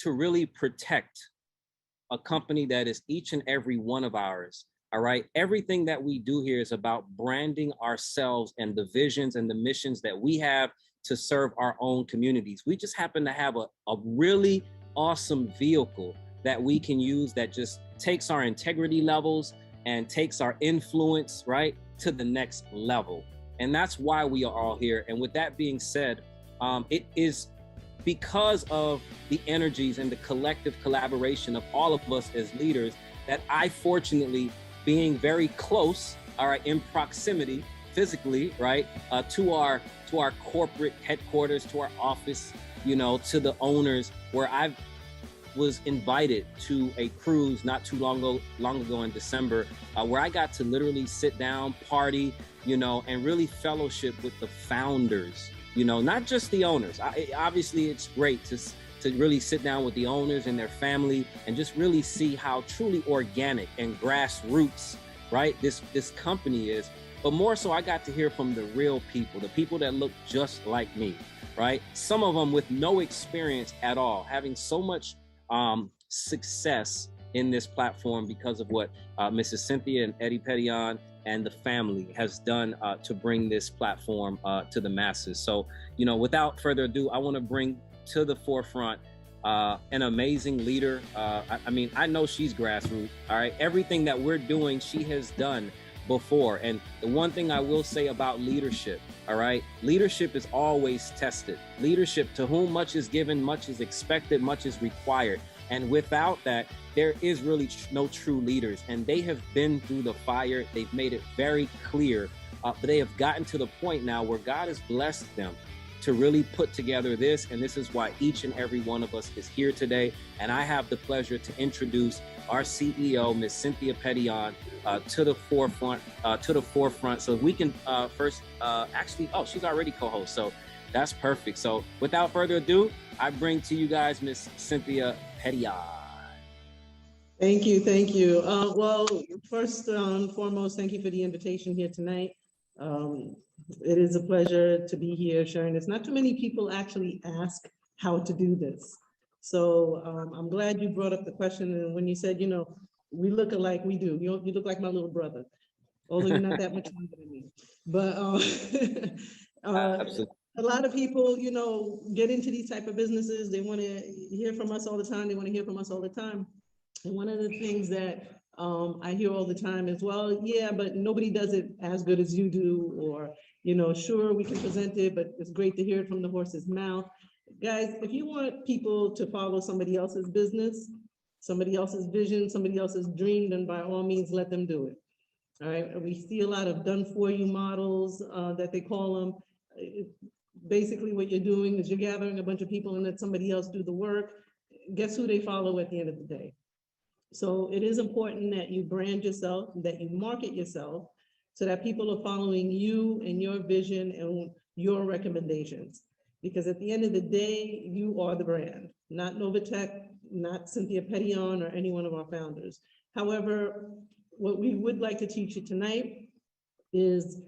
to really protect a company that is each and every one of ours. All right. Everything that we do here is about branding ourselves and the visions and the missions that we have to serve our own communities. We just happen to have a really awesome vehicle that we can use that just takes our integrity levels and takes our influence, right, to the next level. And that's why we are all here. And with that being said, it is because of the energies and the collective collaboration of all of us as leaders that I fortunately, being very close, all right, in proximity physically, right, to our corporate headquarters, to our office, you know, to the owners, where I was invited to a cruise not too long ago in December, where I got to literally sit down, party, you know, and really fellowship with the founders, you know, not just the owners. Obviously, it's great to really sit down with the owners and their family and just really see how truly organic and grassroots, right, this company is. But more so, I got to hear from the real people, the people that look just like me, right? Some of them with no experience at all, having so much success in this platform because of what Mrs. Cynthia and Eddie Petillon and the family has done to bring this platform to the masses. So, you know, without further ado, I want to bring to the forefront an amazing leader. I mean, I know she's grassroots, all right? Everything that we're doing, she has done before. And the one thing I will say about leadership, all right, leadership is always tested. Leadership, to whom much is given, much is expected, much is required. And without that, there is really no true leaders. And they have been through the fire. They've made it very clear. But they have gotten to the point now where God has blessed them to really put together this. And this is why each and every one of us is here today. And I have the pleasure to introduce our CEO, Ms. Cynthia Petillon, to the forefront. So we can first, actually, oh, she's already co-host. So that's perfect. So without further ado, I bring to you guys Ms. Cynthia Petillon. Thank you, thank you. Well, first and foremost, thank you for the invitation here tonight. It is a pleasure to be here sharing this. Not too many people actually ask how to do this. So I'm glad you brought up the question. And when you said, you know, we look alike, we do. You look like my little brother, although you're not that much younger than me. But a lot of people, you know, get into these type of businesses. They want to hear from us all the time. They want to hear from us all the time. And one of the things that I hear all the time is, well, yeah, but nobody does it as good as you do, or, you know, sure, we can present it, but it's great to hear it from the horse's mouth. Guys, if you want people to follow somebody else's business, somebody else's vision, somebody else's dream, then by all means, let them do it. All right. We see a lot of done for you models that they call them. Basically, what you're doing is you're gathering a bunch of people and let somebody else do the work. Guess who they follow at the end of the day? So it is important that you brand yourself, that you market yourself, so that people are following you and your vision and your recommendations. Because at the end of the day, you are the brand, not Novatech, not Cynthia Petillon, or any one of our founders. However, what we would like to teach you tonight is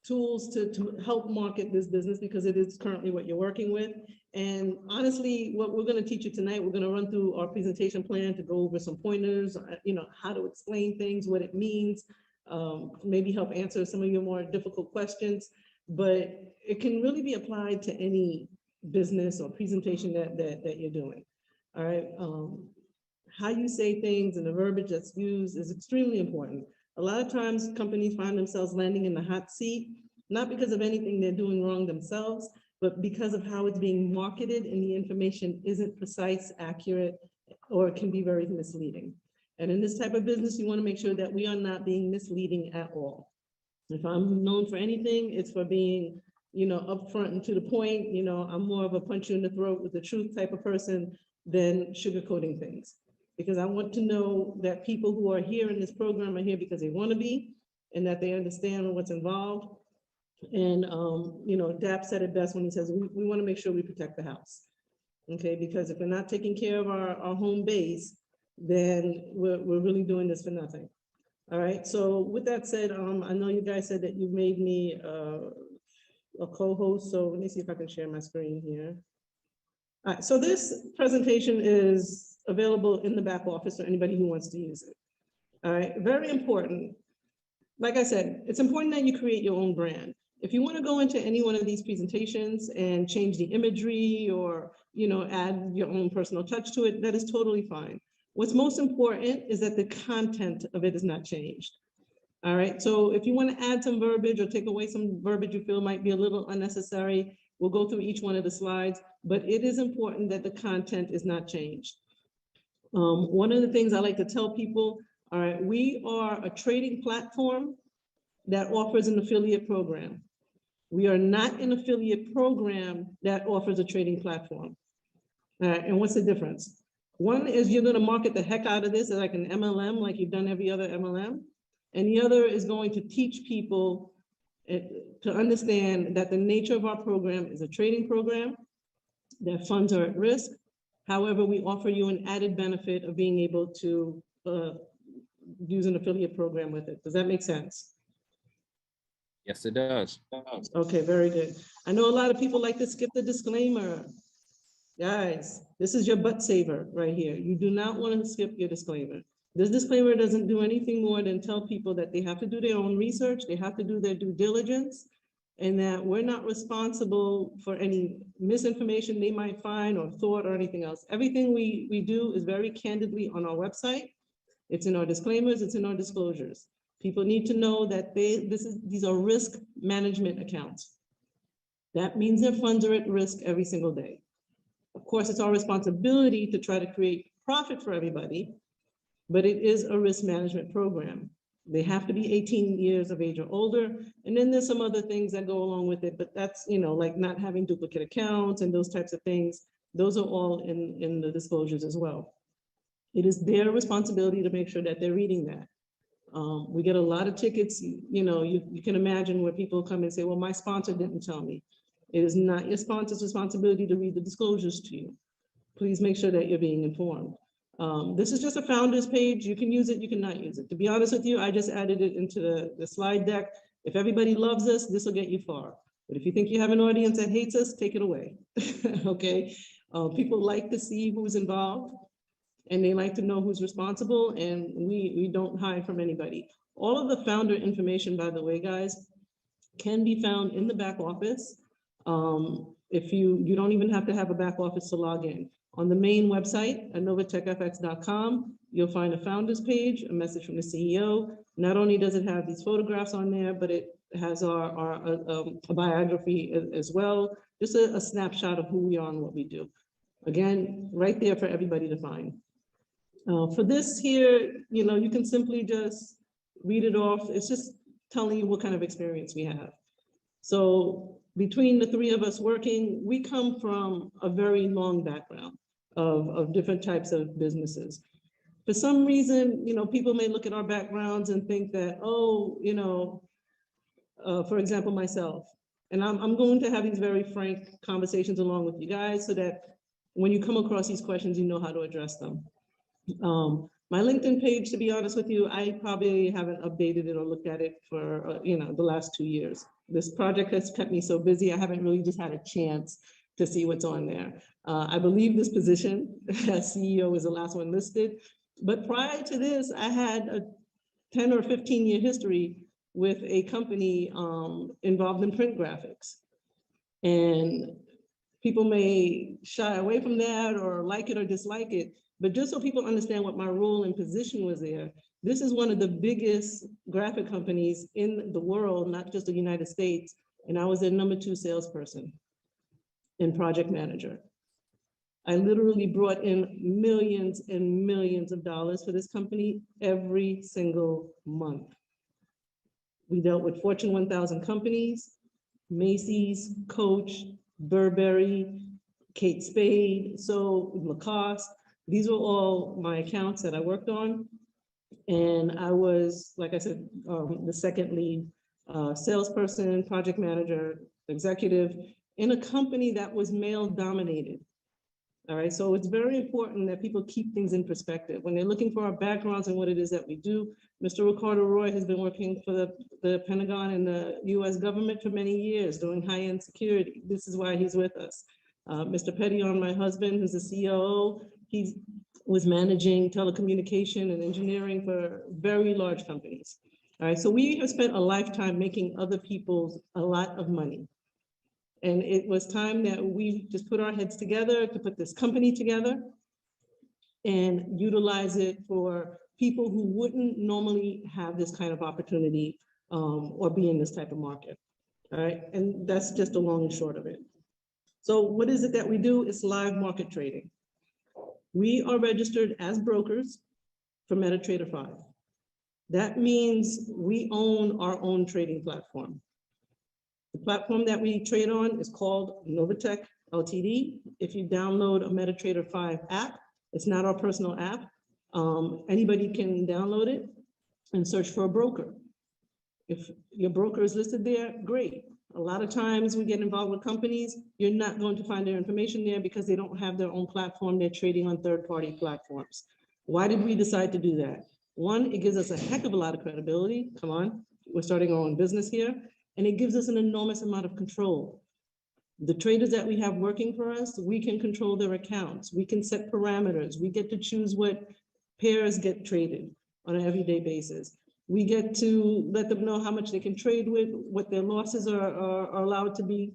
tools to help market this business, because it is currently what you're working with. And honestly, what we're going to teach you tonight, we're going to run through our presentation plan to go over some pointers, you know, how to explain things, what it means, maybe help answer some of your more difficult questions. But it can really be applied to any business or presentation that you're doing. All right. How you say things and the verbiage that's used is extremely important. A lot of times companies find themselves landing in the hot seat, not because of anything they're doing wrong themselves, but because of how it's being marketed and the information isn't precise, accurate, or it can be very misleading. And in this type of business, you want to make sure that we are not being misleading at all. If I'm known for anything, it's for being, you know, upfront and to the point. You know, I'm more of a punch you in the throat with the truth type of person than sugarcoating things. Because I want to know that people who are here in this program are here because they want to be, and that they understand what's involved. And, you know, Dap said it best when he says, we want to make sure we protect the house. Okay, because if we're not taking care of our home base, then we're really doing this for nothing. All right, so with that said, I know you guys said that you made me a co-host, so let me see if I can share my screen here. All right, so this presentation is available in the back office for anybody who wants to use it. All right, very important. Like I said, it's important that you create your own brand. If you want to go into any one of these presentations and change the imagery or, add your own personal touch to it, that is totally fine. What's most important is that the content of it is not changed. All right, so if you want to add some verbiage or take away some verbiage you feel might be a little unnecessary, we'll go through each one of the slides, but it is important that the content is not changed. One of the things I like to tell people, all right, we are a trading platform that offers an affiliate program. We are not an affiliate program that offers a trading platform. All right, and what's the difference? One is you're going to market the heck out of this as like an MLM, like you've done every other MLM. And the other is going to teach people to understand that the nature of our program is a trading program, that funds are at risk. However, we offer you an added benefit of being able to use an affiliate program with it. Does that make sense? Yes, it does. Okay, very good. I know a lot of people like to skip the disclaimer. Guys, this is your butt saver right here. You do not want to skip your disclaimer. This disclaimer doesn't do anything more than tell people that they have to do their own research, they have to do their due diligence, and that we're not responsible for any misinformation they might find or thought or anything else. Everything we do is very candidly on our website. It's in our disclaimers, it's in our disclosures. People need to know that these are risk management accounts. That means their funds are at risk every single day. Of course, it's our responsibility to try to create profit for everybody, but it is a risk management program. They have to be 18 years of age or older. And then there's some other things that go along with it, but that's, like not having duplicate accounts and those types of things. Those are all in the disclosures as well. It is their responsibility to make sure that they're reading that. We get a lot of tickets, you can imagine where people come and say, well, my sponsor didn't tell me. It is not your sponsor's responsibility to read the disclosures to you. Please make sure that you're being informed. This is just a founder's page. You can use it, you cannot use it. To be honest with you, I just added it into the slide deck. If everybody loves us, this will get you far. But if you think you have an audience that hates us, take it away, okay? People like to see who's involved and they like to know who's responsible, and we don't hide from anybody. All of the founder information, by the way, guys, can be found in the back office. If you don't even have to have a back office to log in. On the main website at novatechfx.com, you'll find a founders page, a message from the CEO. Not only does it have these photographs on there, but it has our biography as well. Just a snapshot of who we are and what we do. Again, right there for everybody to find. For this here, you can simply just read it off. It's just telling you what kind of experience we have. So between the three of us working, we come from a very long background of different types of businesses. For some reason, people may look at our backgrounds and think that, for example, myself, and I'm going to have these very frank conversations along with you guys so that when you come across these questions, you know how to address them. My LinkedIn page, to be honest with you, I probably haven't updated it or looked at it for, the last 2 years. This project has kept me so busy, I haven't really just had a chance to see what's on there. I believe this position as CEO is the last one listed, but prior to this, I had a 10 or 15 year history with a company involved in print graphics. And people may shy away from that or like it or dislike it, but just so people understand what my role and position was there, this is one of the biggest graphic companies in the world, not just the United States. And I was their #2 salesperson and project manager. I literally brought in millions and millions of dollars for this company every single month. We dealt with Fortune 1000 companies, Macy's, Coach, Burberry, Kate Spade, so Lacoste. These were all my accounts that I worked on. And I was, like I said, the second lead salesperson, project manager, executive in a company that was male dominated. All right, so it's very important that people keep things in perspective. When they're looking for our backgrounds and what it is that we do, Mr. Ricardo Roy has been working for the Pentagon and the US government for many years doing high-end security. This is why he's with us. Mr. Pettion, my husband, who's the COO, he was managing telecommunication and engineering for very large companies. All right, so we have spent a lifetime making other people a lot of money. And it was time that we just put our heads together to put this company together and utilize it for people who wouldn't normally have this kind of opportunity or be in this type of market. All right, and that's just the long and short of it. So what is it that we do? It's live market trading. We are registered as brokers for MetaTrader 5. That means we own our own trading platform. The platform that we trade on is called Novatech Ltd. If you download a MetaTrader 5 app, it's not our personal app. Anybody can download it and search for a broker. If your broker is listed there, great. A lot of times we get involved with companies, you're not going to find their information there because they don't have their own platform. They're trading on third-party platforms. Why did we decide to do that? One, it gives us a heck of a lot of credibility. Come on, we're starting our own business here. And it gives us an enormous amount of control. The traders that we have working for us, we can control their accounts. We can set parameters. We get to choose what pairs get traded on an everyday basis. We get to let them know how much they can trade with, what their losses are allowed to be.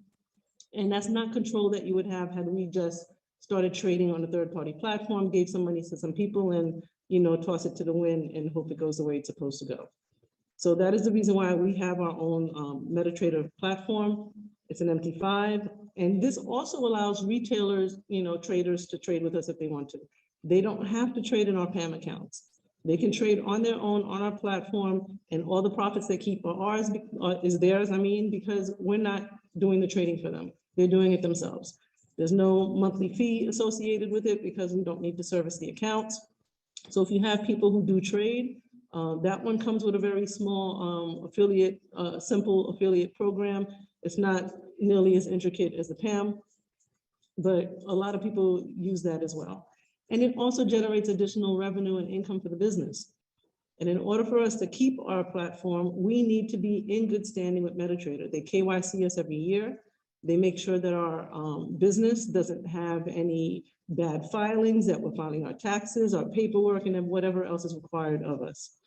And that's not control that you would have had we just started trading on a third-party platform, gave some money to some people and, you know, toss it to the wind and hope it goes the way it's supposed to go. So that is the reason why we have our own MetaTrader platform. It's an MT5. And this also allows retailers, you know, traders to trade with us if they want to. They don't have to trade in our Pamm accounts. They can trade on their own on our platform, and all the profits they keep are ours, is theirs, because we're not doing the trading for them. They're doing it themselves. There's no monthly fee associated with it because we don't need to service the accounts. So if you have people who do trade, that one comes with a very small affiliate, simple affiliate program. It's not nearly as intricate as the Pamm, but a lot of people use that as well. And it also generates additional revenue and income for the business. And in order for us to keep our platform, we need to be in good standing with MetaTrader. They KYC us every year. They make sure that our business doesn't have any bad filings, that we're filing our taxes, our paperwork, and then whatever else is required of us.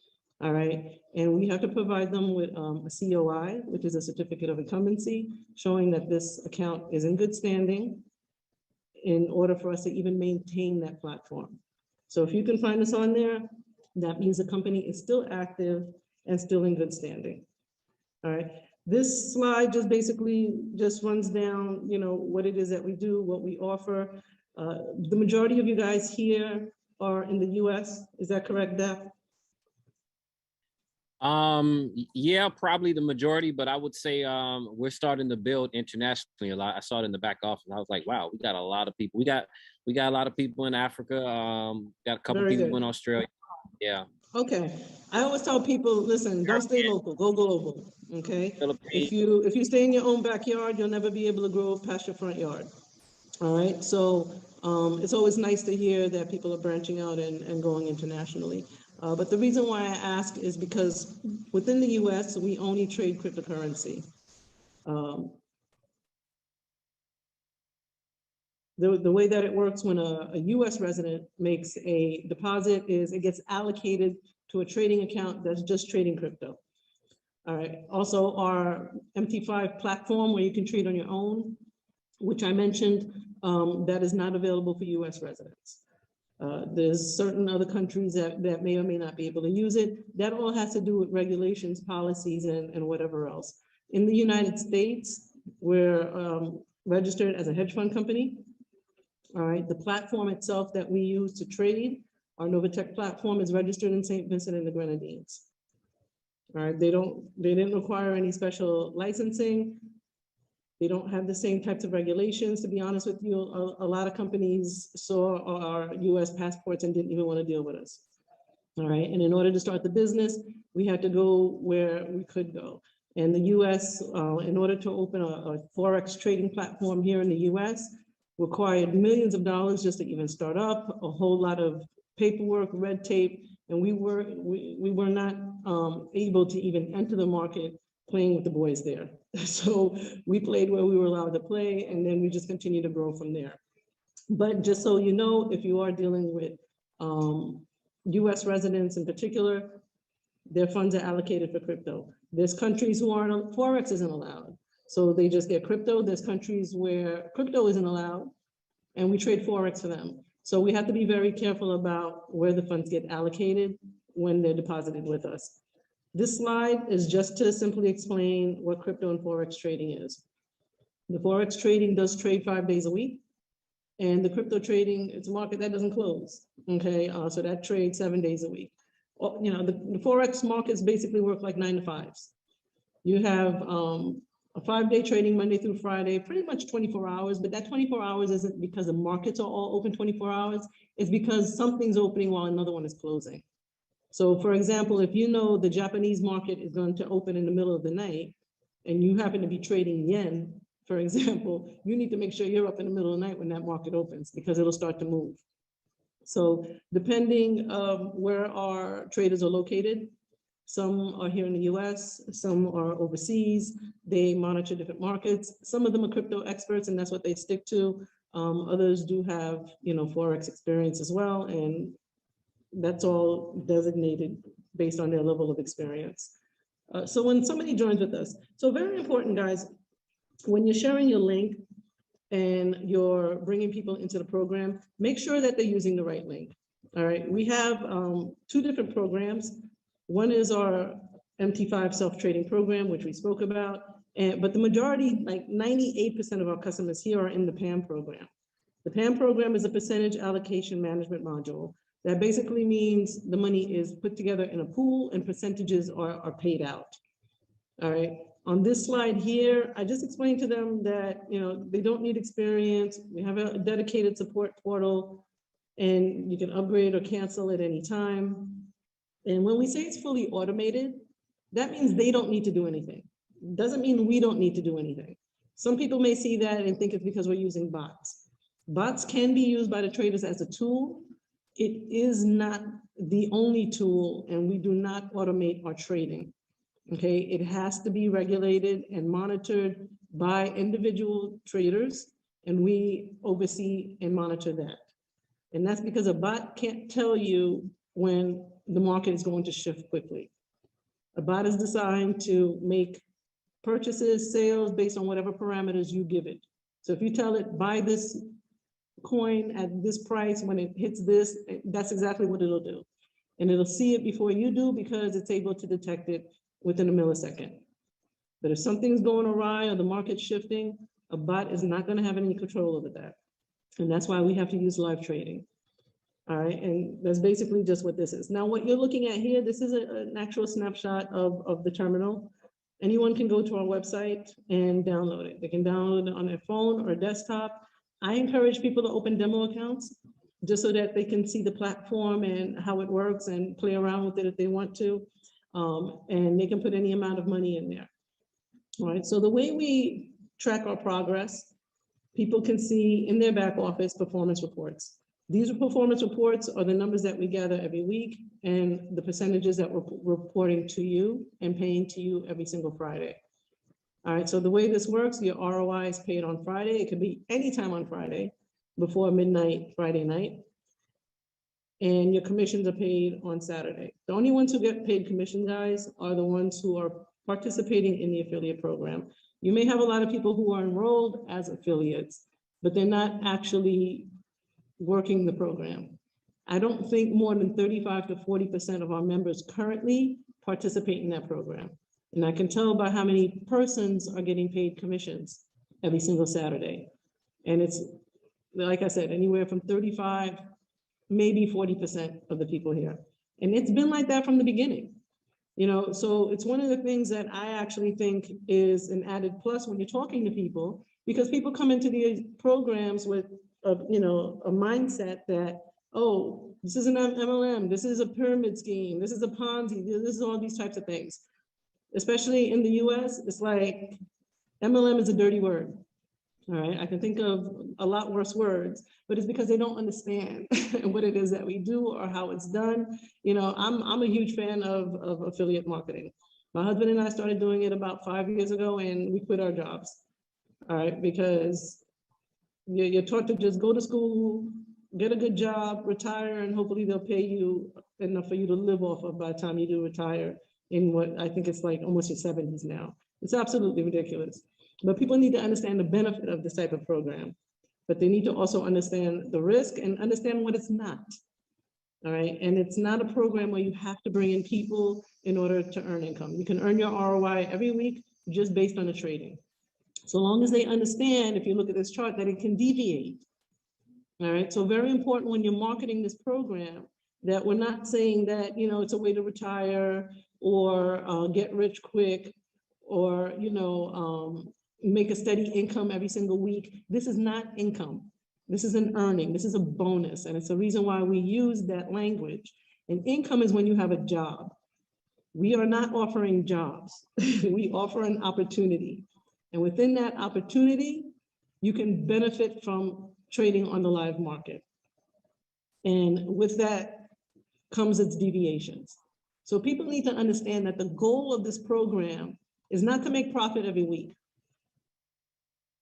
All right. And we have to provide them with a COI, which is a certificate of incumbency, showing that this account is in good standing in order for us to even maintain that platform. So if you can find us on there, that means the company is still active and still in good standing. All right. This slide just basically just runs down, you know, what it is that we do, what we offer. The majority of you guys here are in the US. Is that correct, Daph? Yeah, probably the majority, but I would say we're starting to build internationally a lot. I saw it in the back office and I was like, wow, we got a lot of people. We got a lot of people in Africa. Got a couple people in Australia. Yeah. Okay. I always tell people, listen, don't stay local, go global. Okay. If you stay in your own backyard, you'll never be able to grow past your front yard. All right. So it's always nice to hear that people are branching out and going internationally. But the reason why I ask is because within the US, we only trade cryptocurrency. The way that it works when a US resident makes a deposit is it gets allocated to a trading account that's just trading crypto. All right. Also, our MT5 platform where you can trade on your own, which I mentioned, that is not available for US residents. There's certain other countries that may or may not be able to use it. That all has to do with regulations, policies, and whatever else. In the United States, we're registered as a hedge fund company. All right, the platform itself that we use to trade, our Novatech platform, is registered in St. Vincent and the Grenadines. All right, they didn't require any special licensing. They don't have the same types of regulations. To be honest with you, a lot of companies saw our US passports and didn't even want to deal with us. All right, and in order to start the business, we had to go where we could go. And the US, in order to open a Forex trading platform here in the US, required millions of dollars just to even start up, a whole lot of paperwork, red tape, and we were not able to even enter the market playing with the boys there. So we played where we were allowed to play, and then we just continue to grow from there. But just so you know, if you are dealing with US residents in particular, their funds are allocated for crypto. There's countries who aren't, Forex isn't allowed. So they just get crypto. There's countries where crypto isn't allowed, and we trade Forex for them. So we have to be very careful about where the funds get allocated when they're deposited with us. This slide is just to simply explain what crypto and Forex trading is. The Forex trading does trade 5 days a week, and the crypto trading, it's a market that doesn't close, okay? So that trades 7 days a week. You know, the Forex markets basically work like 9 to 5s. You have a 5-day trading Monday through Friday, pretty much 24 hours, but that 24 hours isn't because the markets are all open 24 hours. It's because something's opening while another one is closing. So for example, if you know the Japanese market is going to open in the middle of the night and you happen to be trading yen, for example, you need to make sure you're up in the middle of the night when that market opens because it'll start to move. So depending where our traders are located, some are here in the US, some are overseas, they monitor different markets. Some of them are crypto experts and that's what they stick to. Others do have, you know, Forex experience as well. And that's all designated based on their level of experience. So when somebody joins with us, so very important, guys, when you're sharing your link and you're bringing people into the program, make sure that they're using the right link. All right, we have 2 different programs. One is our MT5 self-trading program, which we spoke about, but the majority, like 98% of our customers here are in the PAM program. The PAM program is a percentage allocation management module. That basically means the money is put together in a pool and percentages are paid out. All right. On this slide here, I just explained to them that, you know, they don't need experience. We have a dedicated support portal and you can upgrade or cancel at any time. And when we say it's fully automated, that means they don't need to do anything. Doesn't mean we don't need to do anything. Some people may see that and think it's because we're using bots. Bots can be used by the traders as a tool. It is not the only tool, and we do not automate our trading. Okay, it has to be regulated and monitored by individual traders, and we oversee and monitor that. And that's because a bot can't tell you when the market is going to shift quickly. A bot is designed to make purchases, sales based on whatever parameters you give it. So if you tell it, buy this coin at this price, when it hits this, that's exactly what it'll do. And it'll see it before you do because it's able to detect it within a millisecond. But if something's going awry or the market's shifting, a bot is not going to have any control over that. And that's why we have to use live trading. All right, and that's basically just what this is. Now, what you're looking at here, this is an actual snapshot of the terminal. Anyone can go to our website and download it. They can download it on their phone or desktop. I encourage people to open demo accounts just so that they can see the platform and how it works and play around with it if they want to. And they can put any amount of money in there. All right, so the way we track our progress, people can see in their back office performance reports. These performance reports are the numbers that we gather every week and the percentages that we're reporting to you and paying to you every single Friday. All right, so the way this works, your ROI is paid on Friday. It could be anytime on Friday before midnight, Friday night. And your commissions are paid on Saturday. The only ones who get paid commission, guys, are the ones who are participating in the affiliate program. You may have a lot of people who are enrolled as affiliates, but they're not actually working the program. I don't think more than 35 to 40% of our members currently participate in that program. And I can tell by how many persons are getting paid commissions every single Saturday. And it's, like I said, anywhere from 35, maybe 40% of the people here. And it's been like that from the beginning. You know, so it's one of the things that I actually think is an added plus when you're talking to people, because people come into these programs with a mindset that, oh, this is an MLM, this is a pyramid scheme, this is a Ponzi, this is all these types of things. Especially in the US, it's like MLM is a dirty word. All right, I can think of a lot worse words, but it's because they don't understand what it is that we do or how it's done. You know, I'm a huge fan of affiliate marketing. My husband and I started doing it about 5 years ago, and we quit our jobs. All right, because you're taught to just go to school, get a good job, retire, and hopefully they'll pay you enough for you to live off of by the time you do retire in what I think it's like almost your 70s now. It's absolutely ridiculous. But people need to understand the benefit of this type of program, but they need to also understand the risk and understand what it's not. All right, and it's not a program where you have to bring in people in order to earn income. You can earn your ROI every week just based on the trading. So long as they understand, if you look at this chart, that it can deviate. All right, so very important when you're marketing this program, that we're not saying that, you know, it's a way to retire or get rich quick or, you know, make a steady income every single week. This is not income. This is an earning. This is a bonus. And it's the reason why we use that language. And income is when you have a job. We are not offering jobs. We offer an opportunity. And within that opportunity, you can benefit from trading on the live market. And with that comes its deviations. So people need to understand that the goal of this program is not to make profit every week.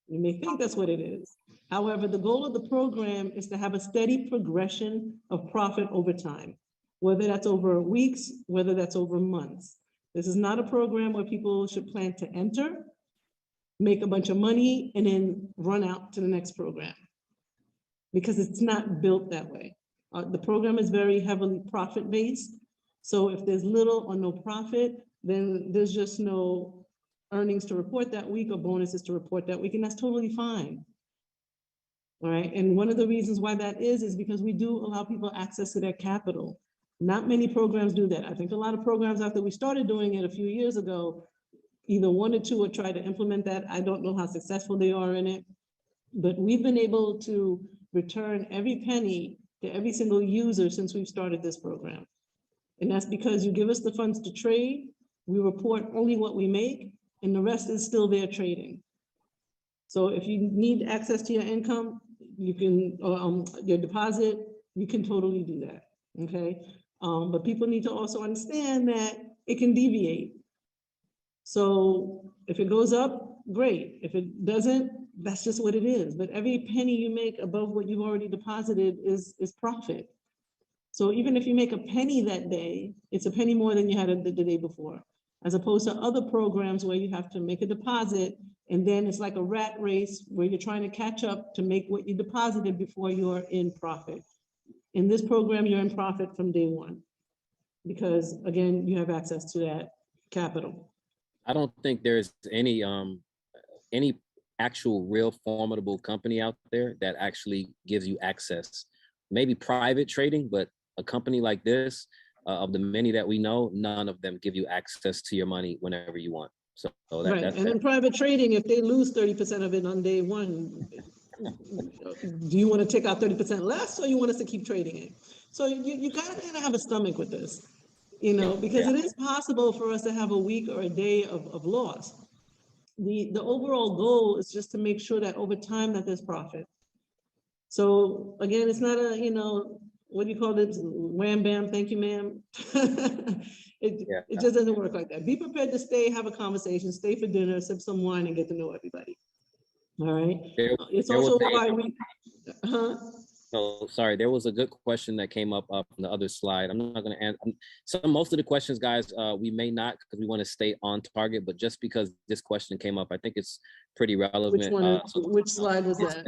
You may think that's what it is. However, the goal of the program is to have a steady progression of profit over time, whether that's over weeks, whether that's over months. This is not a program where people should plan to enter, make a bunch of money, and then run out to the next program, because it's not built that way. The program is very heavily profit-based. So if there's little or no profit, then there's just no earnings to report that week or bonuses to report that week, and that's totally fine. All right, and one of the reasons why that is because we do allow people access to their capital. Not many programs do that. I think a lot of programs, after we started doing it a few years ago, either one or two or try to implement that. I don't know how successful they are in it, but we've been able to return every penny to every single user since we've started this program. And that's because you give us the funds to trade, we report only what we make, and the rest is still there trading. So if you need access to your income, you can, your deposit, you can totally do that, okay? But people need to also understand that it can deviate. So if it goes up, great. If it doesn't, that's just what it is. But every penny you make above what you've already deposited is profit. So even if you make a penny that day, it's a penny more than you had the day before, as opposed to other programs where you have to make a deposit and then it's like a rat race where you're trying to catch up to make what you deposited before you're in profit. In this program, you're in profit from day one because, again, you have access to that capital. I don't think there's any actual real formidable company out there that actually gives you access. Maybe private trading, but a company like this, of the many that we know, none of them give you access to your money whenever you want. So right. And in private trading, if they lose 30% of it on day one, do you want to take out 30% less, or you want us to keep trading it? So you gotta kind of have a stomach with this, you know, because it is possible for us to have a week or a day of loss. The overall goal is just to make sure that over time that there's profit. So again, it's not a, you know, what do you call it? Wham, bam, thank you, ma'am. It just doesn't work like that. Be prepared to stay, have a conversation, stay for dinner, sip some wine, and get to know everybody. All right. It's also why we. Oh, sorry. There was a good question that came up on the other slide. I'm not going to answer most of the questions, guys. We may not, because we want to stay on target. But just because this question came up, I think it's pretty relevant. Which one? Which slide was that?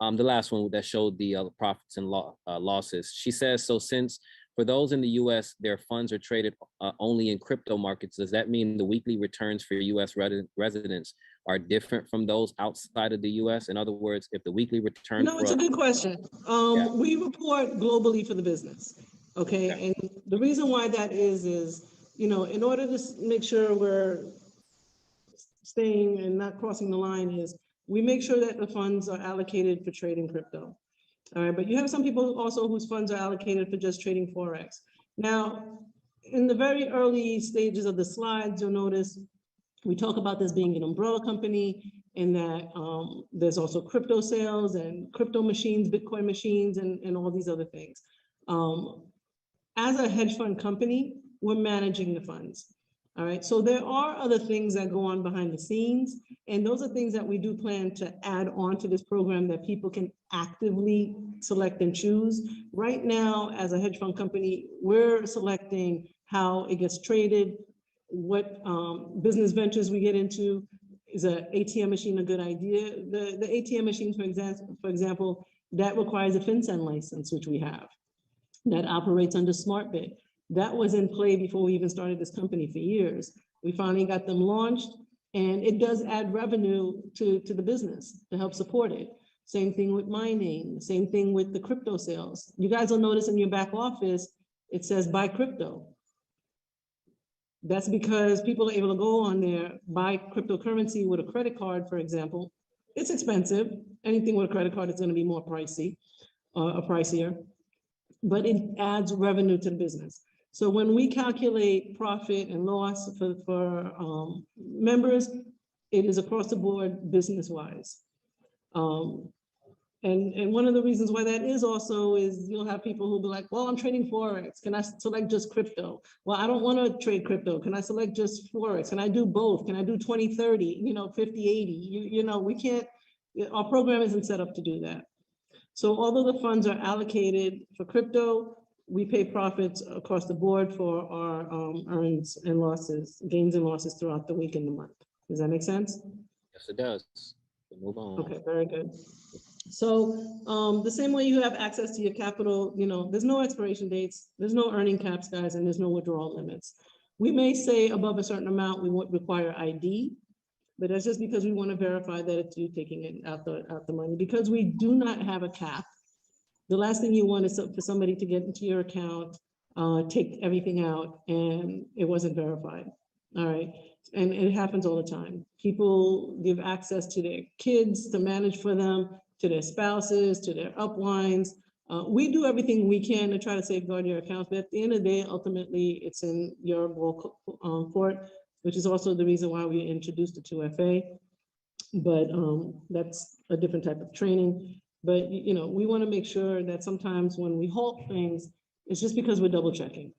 The last one that showed the profits and losses. She says, so since for those in the U.S., their funds are traded only in crypto markets, does that mean the weekly returns for U.S. residents are different from those outside of the U.S.? In other words, if the weekly return— No, it's a good question. We report globally for the business, okay? And the reason why that is, you know, in order to make sure we're staying and not crossing the line, is we make sure that the funds are allocated for trading crypto. All right, but you have some people also whose funds are allocated for just trading Forex. Now, in the very early stages of the slides, you'll notice we talk about this being an umbrella company, and that there's also crypto sales and crypto machines, Bitcoin machines, and all these other things. As a hedge fund company, we're managing the funds. All right, so there are other things that go on behind the scenes, and those are things that we do plan to add on to this program that people can actively select and choose. Right now, as a hedge fund company, we're selecting how it gets traded, what business ventures we get into. Is an ATM machine a good idea? The ATM machine, for example, that requires a FinCEN license, which we have, that operates under SmartBid. That was in play before we even started this company for years. We finally got them launched, and it does add revenue to the business to help support it. Same thing with mining, same thing with the crypto sales. You guys will notice in your back office, it says buy crypto. That's because people are able to go on there, buy cryptocurrency with a credit card, for example. It's expensive. Anything with a credit card is going to be more pricey, or pricier, but it adds revenue to the business. So when we calculate profit and loss for members, it is across the board business-wise. And one of the reasons why that is also is you'll have people who'll be like, well, I'm trading Forex. Can I select just crypto? Well, I don't want to trade crypto. Can I select just Forex? Can I do both? Can I do 20-30, 50-80? You know, we can't, our program isn't set up to do that. So although the funds are allocated for crypto, we pay profits across the board for our earnings and losses, gains and losses throughout the week and the month. Does that make sense? Yes, it does. Move on. Okay, very good. So the same way you have access to your capital, there's no expiration dates, there's no earning caps, guys, and there's no withdrawal limits. We may say above a certain amount, we won't require ID, but that's just because we want to verify that it's you taking it out the money. Because we do not have a cap, the last thing you want is for somebody to get into your account, take everything out, and it wasn't verified. All right. And it happens all the time. People give access to their kids to manage for them, to their spouses, to their uplines. We do everything we can to try to safeguard your accounts, but at the end of the day, ultimately, it's in your court, which is also the reason why we introduced the 2FA. But that's a different type of training. But we want to make sure that sometimes when we halt things, it's just because we're double checking.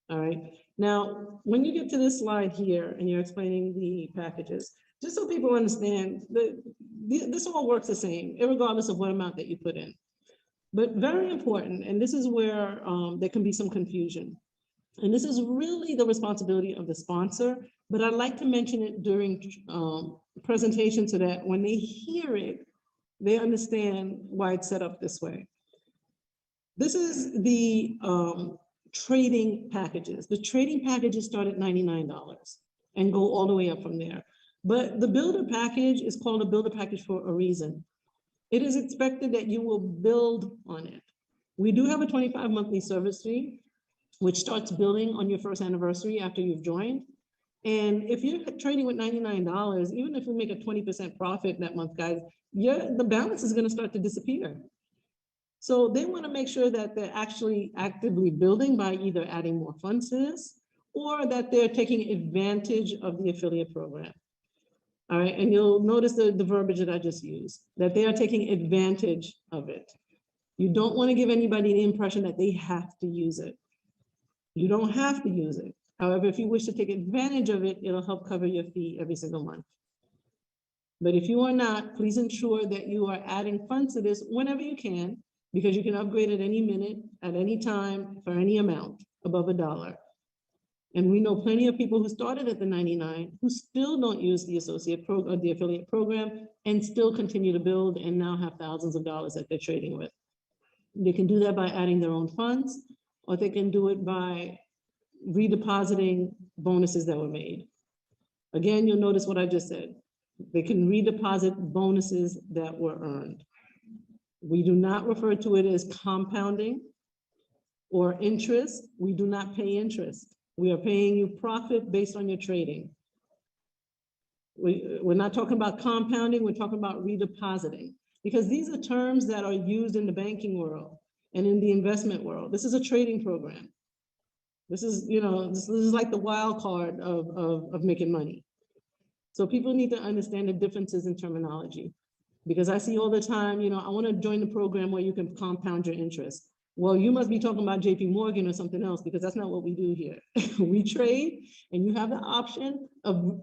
All right. Now, when you get to this slide here and you're explaining the packages, just so people understand, this all works the same, regardless of what amount that you put in. But very important, and this is where there can be some confusion. And this is really the responsibility of the sponsor, but I'd like to mention it during presentation so that when they hear it, they understand why it's set up this way. This is the trading packages. The trading packages start at $99 and go all the way up from there. But the builder package is called a builder package for a reason. It is expected that you will build on it. We do have a 25 monthly service fee, which starts billing on your first anniversary after you've joined. And if you're trading with $99, even if we make a 20% profit that month, guys, the balance is going to start to disappear. So they want to make sure that they're actually actively building by either adding more funds to this or that they're taking advantage of the affiliate program. All right, and you'll notice the verbiage that I just used, that they are taking advantage of it. You don't want to give anybody the impression that they have to use it. You don't have to use it. However, if you wish to take advantage of it, it'll help cover your fee every single month. But if you are not, please ensure that you are adding funds to this whenever you can, because you can upgrade at any minute, at any time, for any amount above $1. And we know plenty of people who started at the 99 who still don't use the the affiliate program and still continue to build and now have thousands of dollars that they're trading with. They can do that by adding their own funds, or they can do it by redepositing bonuses that were made. Again, you'll notice what I just said. They can redeposit bonuses that were earned. We do not refer to it as compounding or interest. We do not pay interest. We are paying you profit based on your trading. We're not talking about compounding, we're talking about redepositing, because these are terms that are used in the banking world and in the investment world. This is a trading program. This is, this is like the wild card of making money. So people need to understand the differences in terminology, because I see all the time, I want to join the program where you can compound your interest. Well, you must be talking about JP Morgan or something else, because that's not what we do here. We trade, and you have the option of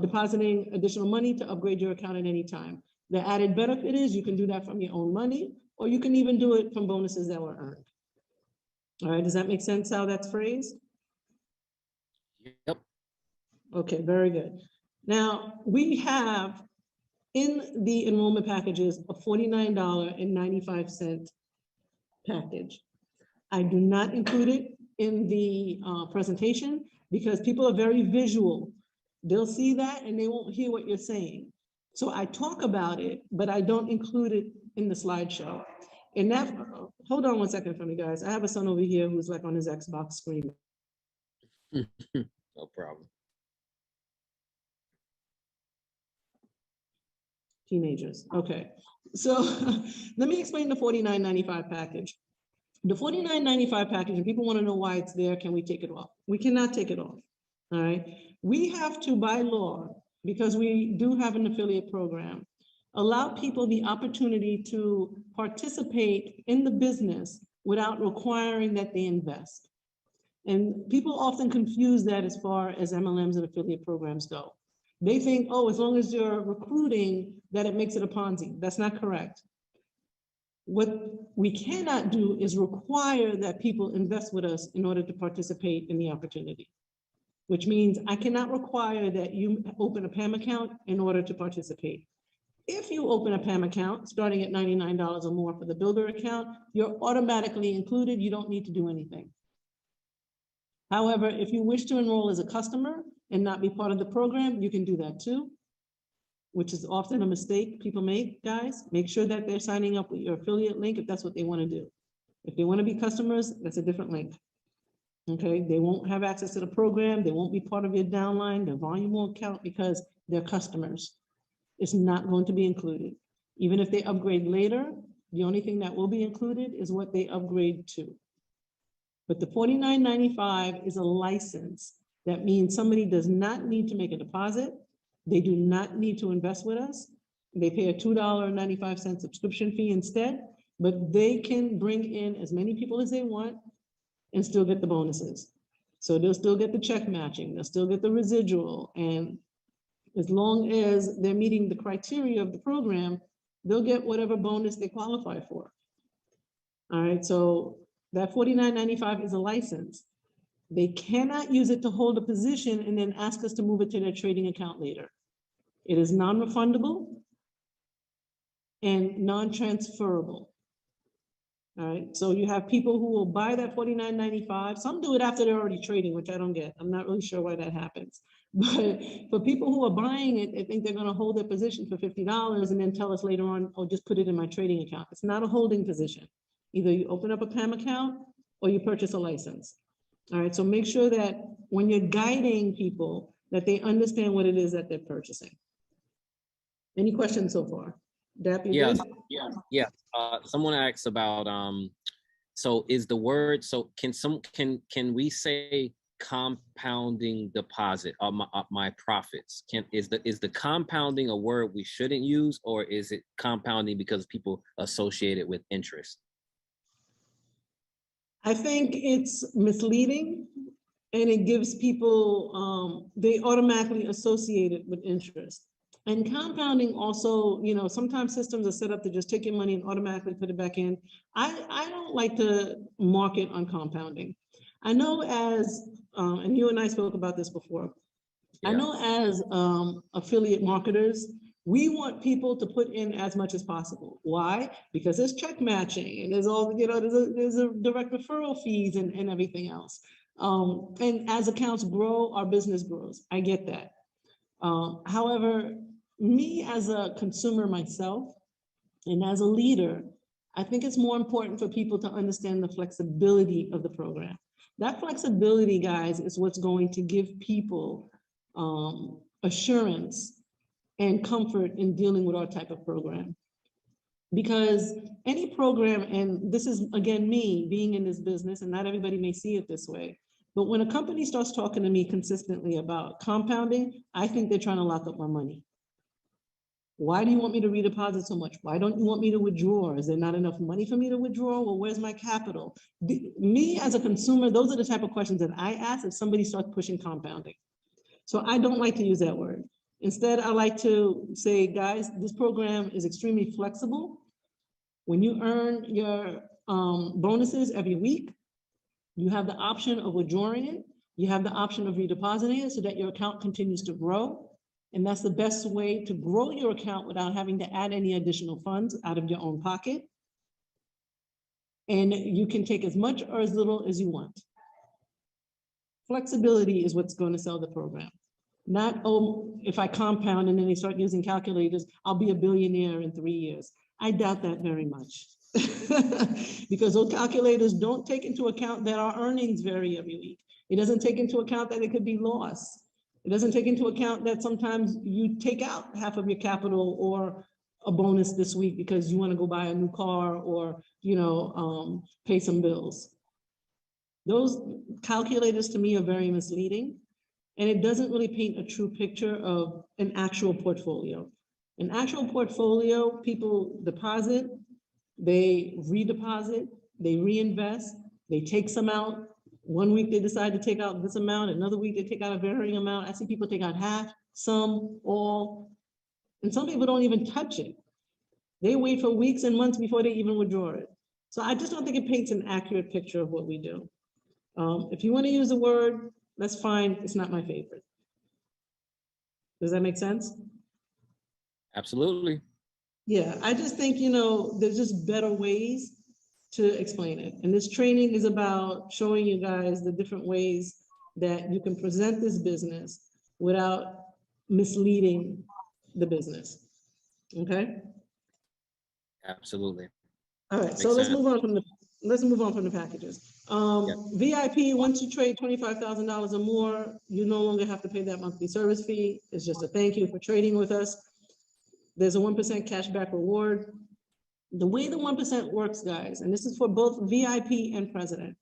depositing additional money to upgrade your account at any time. The added benefit is you can do that from your own money, or you can even do it from bonuses that were earned. All right, does that make sense how that's phrased? Yep. Okay, very good. Now, we have in the enrollment packages a $49.95 package. I do not include it in the presentation because people are very visual. They'll see that and they won't hear what you're saying. So I talk about it, but I don't include it in the slideshow. And that, hold on one second for me, guys. I have a son over here who's like on his Xbox screen. No problem. Teenagers. Okay. So let me explain the $49.95 package. The $49.95 package, and people want to know why it's there, can we take it off? We cannot take it off. All right. We have to, by law, because we do have an affiliate program, allow people the opportunity to participate in the business without requiring that they invest. And people often confuse that as far as MLMs and affiliate programs go. They think, oh, as long as you're recruiting, that it makes it a Ponzi. That's not correct. What we cannot do is require that people invest with us in order to participate in the opportunity, which means I cannot require that you open a PAM account in order to participate. If you open a PAM account starting at $99 or more for the builder account, you're automatically included. You don't need to do anything. However, if you wish to enroll as a customer and not be part of the program, you can do that too, which is often a mistake people make, guys. Make sure that they're signing up with your affiliate link if that's what they want to do. If they want to be customers, that's a different link. Okay, they won't have access to the program. They won't be part of your downline. Their volume won't count because they're customers. It's not going to be included. Even if they upgrade later, the only thing that will be included is what they upgrade to. But the $49.95 is a license. That means somebody does not need to make a deposit. They do not need to invest with us. They pay a $2.95 subscription fee instead, but they can bring in as many people as they want and still get the bonuses. So they'll still get the check matching, they'll still get the residual. And as long as they're meeting the criteria of the program, they'll get whatever bonus they qualify for. All right, so that $49.95 is a license. They cannot use it to hold a position and then ask us to move it to their trading account later. It is non-refundable and non-transferable. All right, so you have people who will buy that $49.95. Some do it after they're already trading, which I don't get. I'm not really sure why that happens. But for people who are buying it, they think they're going to hold their position for $50 and then tell us later on, oh, just put it in my trading account. It's not a holding position. Either you open up a PAM account or you purchase a license. All right, so make sure that when you're guiding people, that they understand what it is that they're purchasing. Any questions so far? Dap, you Yeah, good? yeah. Someone asked about so is the word, so can we say compounding deposit of my profits? Is the compounding a word we shouldn't use, or is it compounding because people associate it with interest? I think it's misleading, and it gives people, they automatically associate it with interest. And compounding also, you know, sometimes systems are set up to just take your money and automatically put it back in. I don't like to market on compounding. I know as, and you and I spoke about this before, I know as affiliate marketers, we want people to put in as much as possible. Why? Because there's check matching and there's all, you know, there's a direct referral fees and everything else. And as accounts grow, our business grows. I get that. However, me as a consumer myself and as a leader, I think it's more important for people to understand the flexibility of the program. That flexibility, guys, is what's going to give people assurance and comfort in dealing with our type of program. Because any program, and this is again me being in this business, and not everybody may see it this way, but when a company starts talking to me consistently about compounding, I think they're trying to lock up my money. Why do you want me to redeposit so much? Why don't you want me to withdraw? Is there not enough money for me to withdraw? Well, where's my capital? Me as a consumer, those are the type of questions that I ask if somebody starts pushing compounding. So I don't like to use that word. Instead, I like to say, guys, this program is extremely flexible. When you earn your bonuses every week, you have the option of withdrawing it. You have the option of redepositing it so that your account continues to grow. And that's the best way to grow your account without having to add any additional funds out of your own pocket. And you can take as much or as little as you want. Flexibility is what's going to sell the program. Not, oh, if I compound and then they start using calculators, I'll be a billionaire in 3 years. I doubt that very much. Because those calculators don't take into account that our earnings vary every week. It doesn't take into account that it could be loss. It doesn't take into account that sometimes you take out half of your capital or a bonus this week because you want to go buy a new car or, pay some bills. Those calculators to me are very misleading, and it doesn't really paint a true picture of an actual portfolio. An actual portfolio, people deposit, they redeposit, they reinvest, they take some out. 1 week they decide to take out this amount, another week they take out a varying amount. I see people take out half, some, all, and some people don't even touch it. They wait for weeks and months before they even withdraw it. So I just don't think it paints an accurate picture of what we do. If you want to use a word, that's fine. It's not my favorite. Does that make sense? Absolutely. Yeah, I just think, there's just better ways to explain it. And this training is about showing you guys the different ways that you can present this business without misleading the business. Okay? Absolutely. All right, so let's move on from the packages. VIP, once you trade $25,000 or more, you no longer have to pay that monthly service fee. It's just a thank you for trading with us. There's a 1% cashback reward. The way the 1% works, guys, and this is for both VIP and President,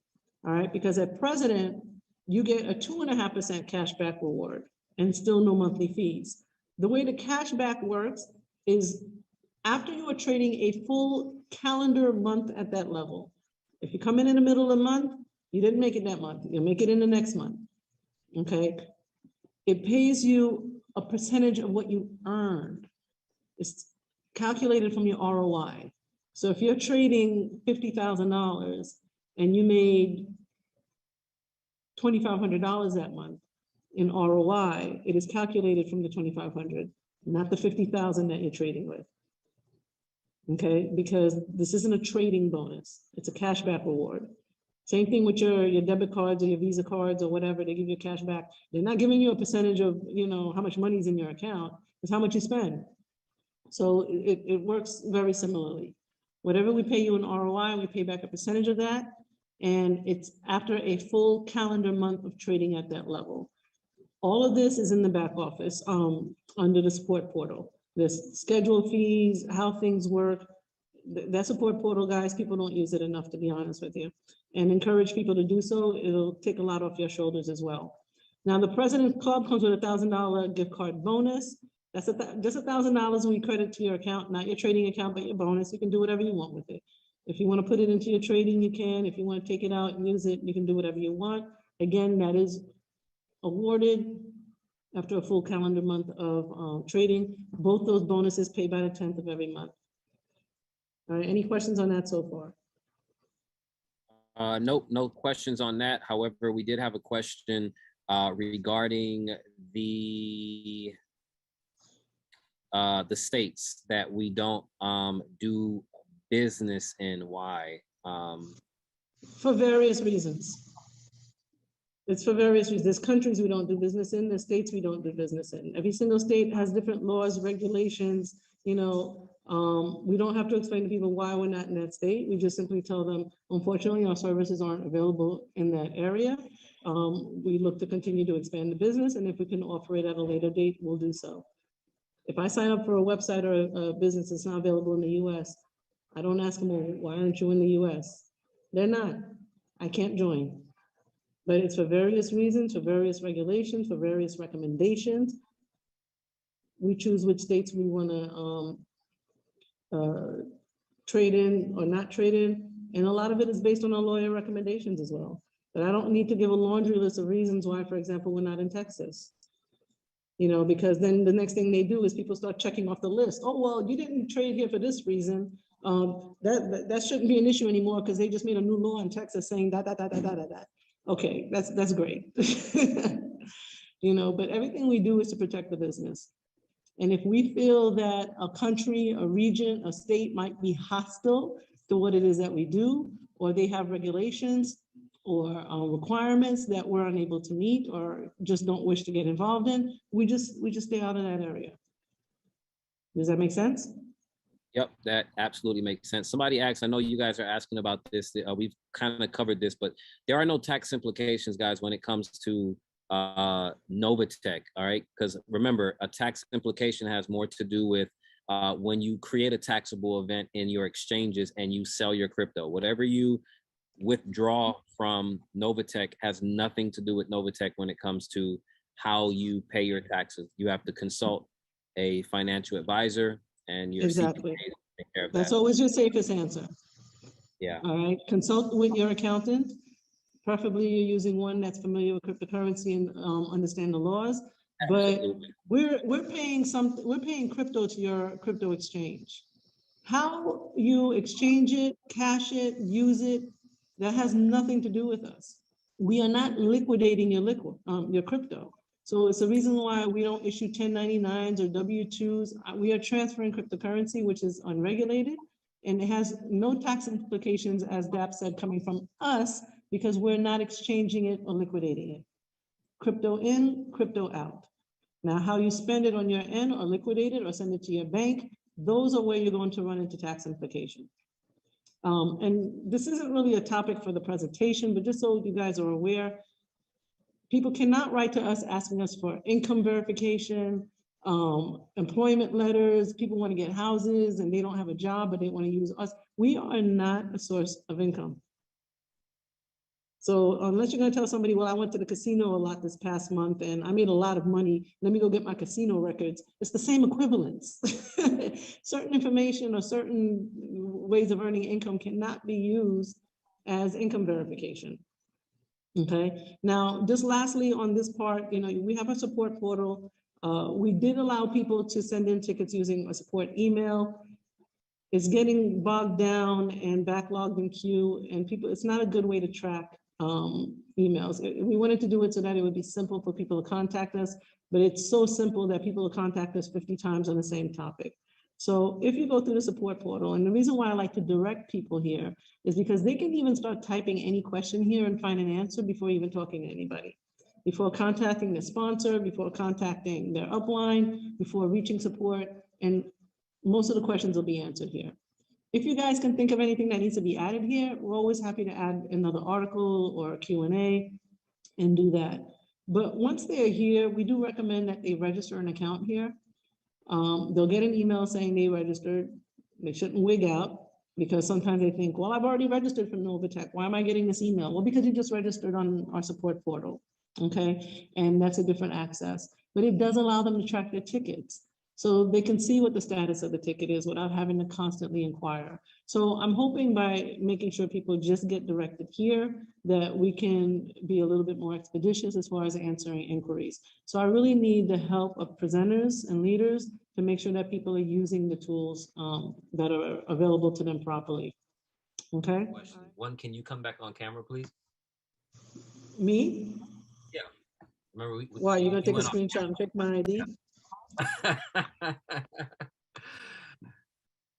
all right? Because at President, you get a 2.5% cashback reward and still no monthly fees. The way the cashback works is after you are trading a full calendar month at that level. If you come in the middle of the month, you didn't make it that month, you'll make it in the next month, okay? It pays you a percentage of what you earned. It's calculated from your ROI. So if you're trading $50,000 and you made $2,500 that month in ROI, it is calculated from the 2,500, not the 50,000 that you're trading with. Okay, because this isn't a trading bonus, it's a cashback reward. Same thing with your debit cards or your Visa cards or whatever, they give you a cash back. They're not giving you a percentage of, how much money is in your account, it's how much you spend. So it works very similarly. Whatever we pay you in ROI, we pay back a percentage of that. And it's after a full calendar month of trading at that level. All of this is in the back office under the support portal. There's schedule fees, how things work. That support portal, guys, people don't use it enough, to be honest with you. And encourage people to do so. It'll take a lot off your shoulders as well. Now, the President Club comes with a $1,000 gift card bonus. That's just $1,000 when you credit to your account, not your trading account, but your bonus. You can do whatever you want with it. If you want to put it into your trading, you can. If you want to take it out and use it, you can do whatever you want. Again, that is awarded after a full calendar month of trading. Both those bonuses pay by the 10th of every month. All right, any questions on that so far? Nope, no questions on that. However, we did have a question regarding the states that we don't do business in. Why? For various reasons. It's for various reasons. There's countries we don't do business in, there's states we don't do business in. Every single state has different laws, regulations, we don't have to explain to people why we're not in that state. We just simply tell them, unfortunately, our services aren't available in that area. We look to continue to expand the business, and if we can offer it at a later date, we'll do so. If I sign up for a website or a business that's not available in the US, I don't ask them, well, why aren't you in the US? They're not. I can't join. But it's for various reasons, for various regulations, for various recommendations. We choose which states we want to trade in or not trade in. And a lot of it is based on our lawyer recommendations as well. But I don't need to give a laundry list of reasons why, for example, we're not in Texas. You know, because then the next thing they do is people start checking off the list. Oh, well, you didn't trade here for this reason. That shouldn't be an issue anymore because they just made a new law in Texas saying that. Okay, that's great. You know, but everything we do is to protect the business. And if we feel that a country, a region, a state might be hostile to what it is that we do, or they have regulations or requirements that we're unable to meet or just don't wish to get involved in, we just stay out of that area. Does that make sense? Yep, that absolutely makes sense. Somebody asked, I know you guys are asking about this. We've kind of covered this, but there are no tax implications, guys, when it comes to Novatech, all right? Because remember, a tax implication has more to do with when you create a taxable event in your exchanges and you sell your crypto. Whatever you withdraw from Novatech has nothing to do with Novatech when it comes to how you pay your taxes. You have to consult a financial advisor and your exactly. CPA to take care of That's that. always your safest answer. Yeah. All right. Consult with your accountant. Preferably you're using one that's familiar with cryptocurrency and understand the laws. Absolutely. But we're paying crypto to your crypto exchange. How you exchange it, cash it, use it, that has nothing to do with us. We are not liquidating your crypto. So it's the reason why we don't issue 1099s or W-2s. We are transferring cryptocurrency, which is unregulated, and it has no tax implications, as Dap said, coming from us, because we're not exchanging it or liquidating it. Crypto in, crypto out. Now, how you spend it on your end or liquidate it or send it to your bank, those are where you're going to run into tax implications. And this isn't really a topic for the presentation, but just so you guys are aware, people cannot write to us asking us for income verification, employment letters. People want to get houses and they don't have a job, but they want to use us. We are not a source of income. So unless you're going to tell somebody, well, I went to the casino a lot this past month and I made a lot of money, let me go get my casino records. It's the same equivalence. Certain information or certain ways of earning income cannot be used as income verification. Okay. Now, just lastly on this part, you know, we have a support portal. We did allow people to send in tickets using a support email. It's getting bogged down and backlogged in queue, and people, it's not a good way to track emails. We wanted to do it so that it would be simple for people to contact us, but it's so simple that people will contact us 50 times on the same topic. So if you go through the support portal, and the reason why I like to direct people here is because they can even start typing any question here and find an answer before even talking to anybody, before contacting the sponsor, before contacting their upline, before reaching support, and most of the questions will be answered here. If you guys can think of anything that needs to be added here, we're always happy to add another article or a Q&A and do that. But once they're here, we do recommend that they register an account here. They'll get an email saying they registered. They shouldn't wig out because sometimes they think, well, I've already registered for Novatech. Why am I getting this email? Well, because you just registered on our support portal, okay? And that's a different access, but it does allow them to track their tickets. So they can see what the status of the ticket is without having to constantly inquire. So I'm hoping by making sure people just get directed here that we can be a little bit more expeditious as far as answering inquiries. So I really need the help of presenters and leaders to make sure that people are using the tools that are available to them properly. Okay? Question one, can you come back on camera, please? Me? Yeah. Remember, Why, you're gonna take a screenshot and check my ID?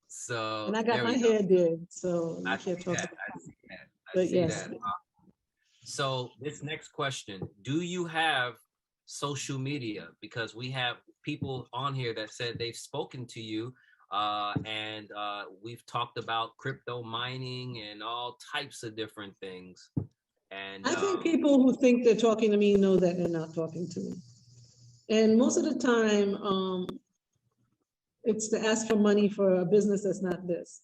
So and I got my hair did, so I see that. So this next question, do you have social media? Because we have people on here that said they've spoken to you and we've talked about crypto mining and all types of different things. And I think people who think they're talking to me know that they're not talking to me. And most of the time, it's to ask for money for a business that's not this.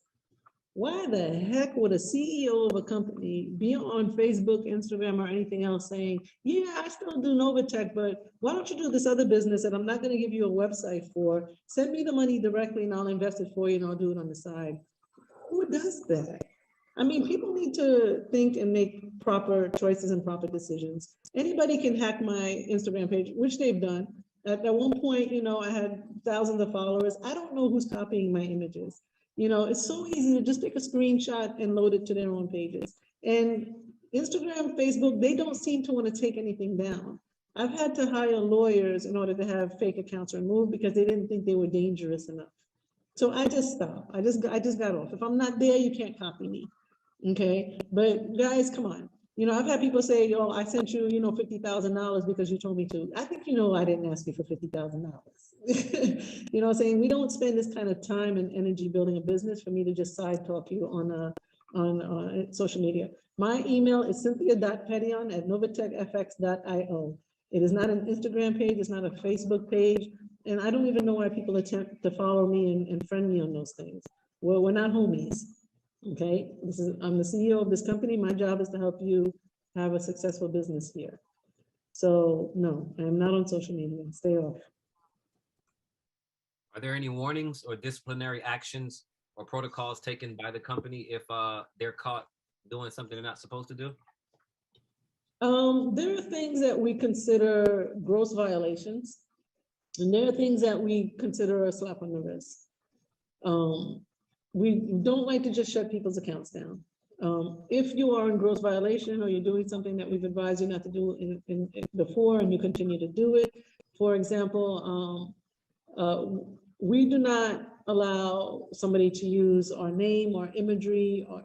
Why the heck would a CEO of a company be on Facebook, Instagram, or anything else saying, yeah, I still do Novatech, but why don't you do this other business that I'm not going to give you a website for? Send me the money directly and I'll invest it for you and I'll do it on the side. Who does that? I mean, people need to think and make proper choices and proper decisions. Anybody can hack my Instagram page, which they've done. At one point, I had thousands of followers. I don't know who's copying my images. It's so easy to just take a screenshot and load it to their own pages. And Instagram, Facebook, they don't seem to want to take anything down. I've had to hire lawyers in order to have fake accounts removed because they didn't think they were dangerous enough. So I just stopped. I just got off. If I'm not there, you can't copy me. Okay, but guys, come on. I've had people say, "Yo, I sent you, $50,000 because you told me to." I think I didn't ask you for $50,000. What I'm saying? We don't spend this kind of time and energy building a business for me to just side talk you on social media. My email is cynthia.pettion@novatechfx.io. It is not an Instagram page. It's not a Facebook page. And I don't even know why people attempt to follow me and friend me on those things. Well, we're not homies. Okay, I'm the CEO of this company. My job is to help you have a successful business here. So no, I'm not on social media. Stay off. Are there any warnings or disciplinary actions or protocols taken by the company if they're caught doing something they're not supposed to do? There are things that we consider gross violations, and there are things that we consider a slap on the wrist. We don't like to just shut people's accounts down. If you are in gross violation or you're doing something that we've advised you not to do in before and you continue to do it, for example, we do not allow somebody to use our name or imagery or,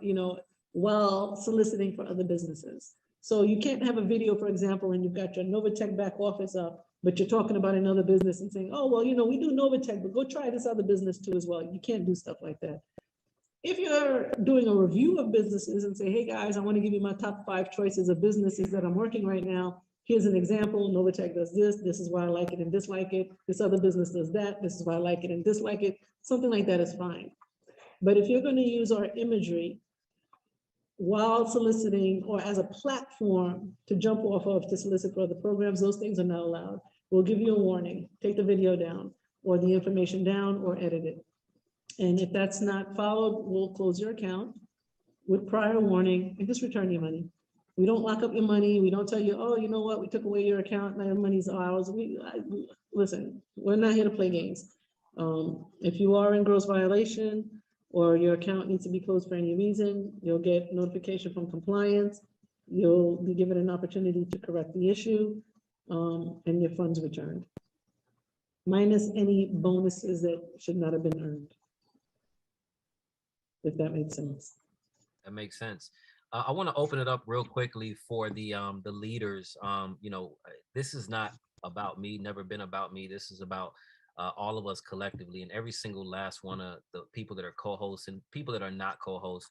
while soliciting for other businesses. So you can't have a video, for example, and you've got your Novatech back office up, but you're talking about another business and saying, oh, well, we do Novatech, but go try this other business too as well. You can't do stuff like that. If you're doing a review of businesses and say, hey guys, I want to give you my top 5 choices of businesses that I'm working right now. Here's an example. Novatech does this. This is why I like it and dislike it. This other business does that. This is why I like it and dislike it. Something like that is fine. But if you're going to use our imagery while soliciting or as a platform to jump off of to solicit for other programs, those things are not allowed. We'll give you a warning. Take the video down or the information down or edit it. And if that's not followed, we'll close your account with prior warning and just return your money. We don't lock up your money. We don't tell you, oh, you know what? We took away your account. Now your money's ours. Listen, we're not here to play games. If you are in gross violation or your account needs to be closed for any reason, you'll get notification from compliance. You'll be given an opportunity to correct the issue and your funds returned, minus any bonuses that should not have been earned. If that makes sense. That makes sense. I want to open it up real quickly for the leaders. This is not about me, never been about me. This is about all of us collectively and every single last one of the people that are co-hosts and people that are not co-hosts.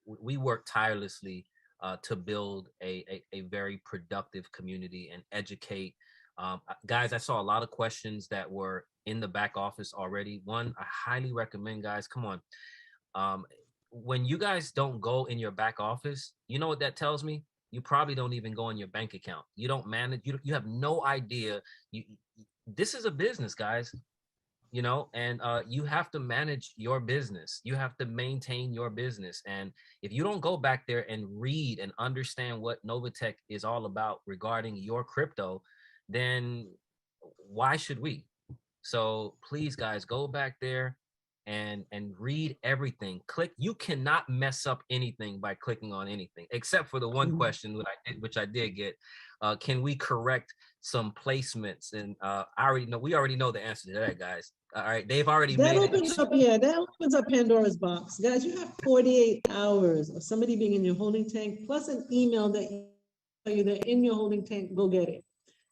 We work tirelessly to build a very productive community and educate. Guys, I saw a lot of questions that were in the back office already. One, I highly recommend, guys, come on. When you guys don't go in your back office, you know what that tells me? You probably don't even go in your bank account. You don't manage, you have no idea. This is a business, guys, and you have to manage your business. You have to maintain your business. And if you don't go back there and read and understand what Novatech is all about regarding your crypto, then why should we? So please, guys, go back there and read everything. You cannot mess up anything by clicking on anything, except for the one question which I did get. Can we correct some placements? And we already know the answer to that, guys. All right, they've already that opens up Pandora's box. Guys, you have 48 hours of somebody being in your holding tank, plus an email that you tell you they're in your holding tank, go get it.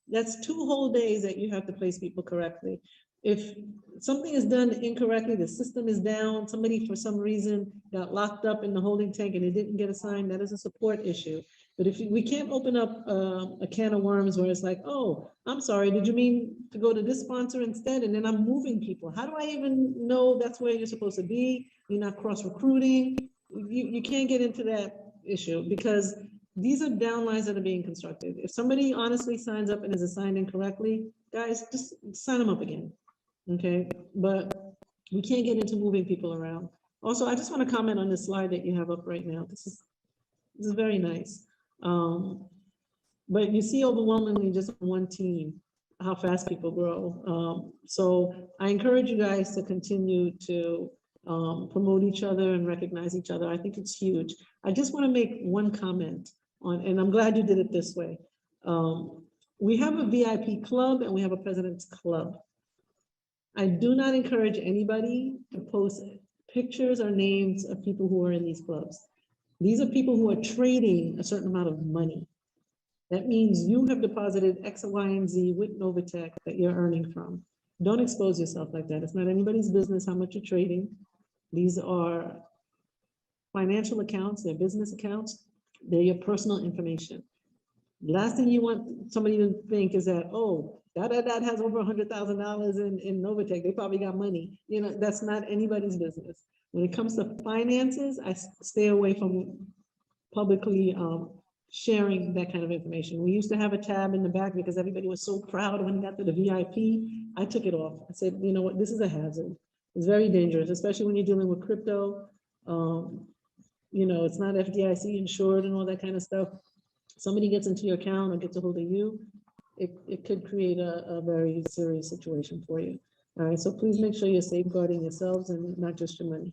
That's 2 whole days that you have to place people correctly. If something is done incorrectly, the system is down, somebody for some reason got locked up in the holding tank and it didn't get assigned, that is a support issue. But we can't open up a can of worms where it's like, oh, I'm sorry, did you mean to go to this sponsor instead? And then I'm moving people. How do I even know that's where you're supposed to be? you're not cross-recruiting. You can't get into that issue because these are downlines that are being constructed. If somebody honestly signs up and is assigned incorrectly, guys, just sign them up again, okay? But we can't get into moving people around. Also, I just want to comment on this slide that you have up right now. This is very nice. But you see overwhelmingly just one team, how fast people grow. So I encourage you guys to continue to promote each other and recognize each other. I think it's huge. I just want to make one comment on, and I'm glad you did it this way. We have a VIP club and we have a president's club. I do not encourage anybody to post pictures or names of people who are in these clubs. These are people who are trading a certain amount of money. That means you have deposited X, Y, and Z with Novatech that you're earning from. Don't expose yourself like that. It's not anybody's business how much you're trading. These are financial accounts, they're business accounts, they're your personal information. Last thing you want somebody to think is that, oh, that has over $100,000 in Novatech. They probably got money. You know, that's not anybody's business. When it comes to finances, I stay away from publicly sharing that kind of information. We used to have a tab in the back because everybody was so proud when we got to the VIP. I took it off. I said, you know what, this is a hazard. It's very dangerous, especially when you're dealing with crypto. You know, it's not FDIC insured and all that kind of stuff. Somebody gets into your account or gets a hold of you, it could create a very serious situation for you. All right, so please make sure you're safeguarding yourselves and not just your money.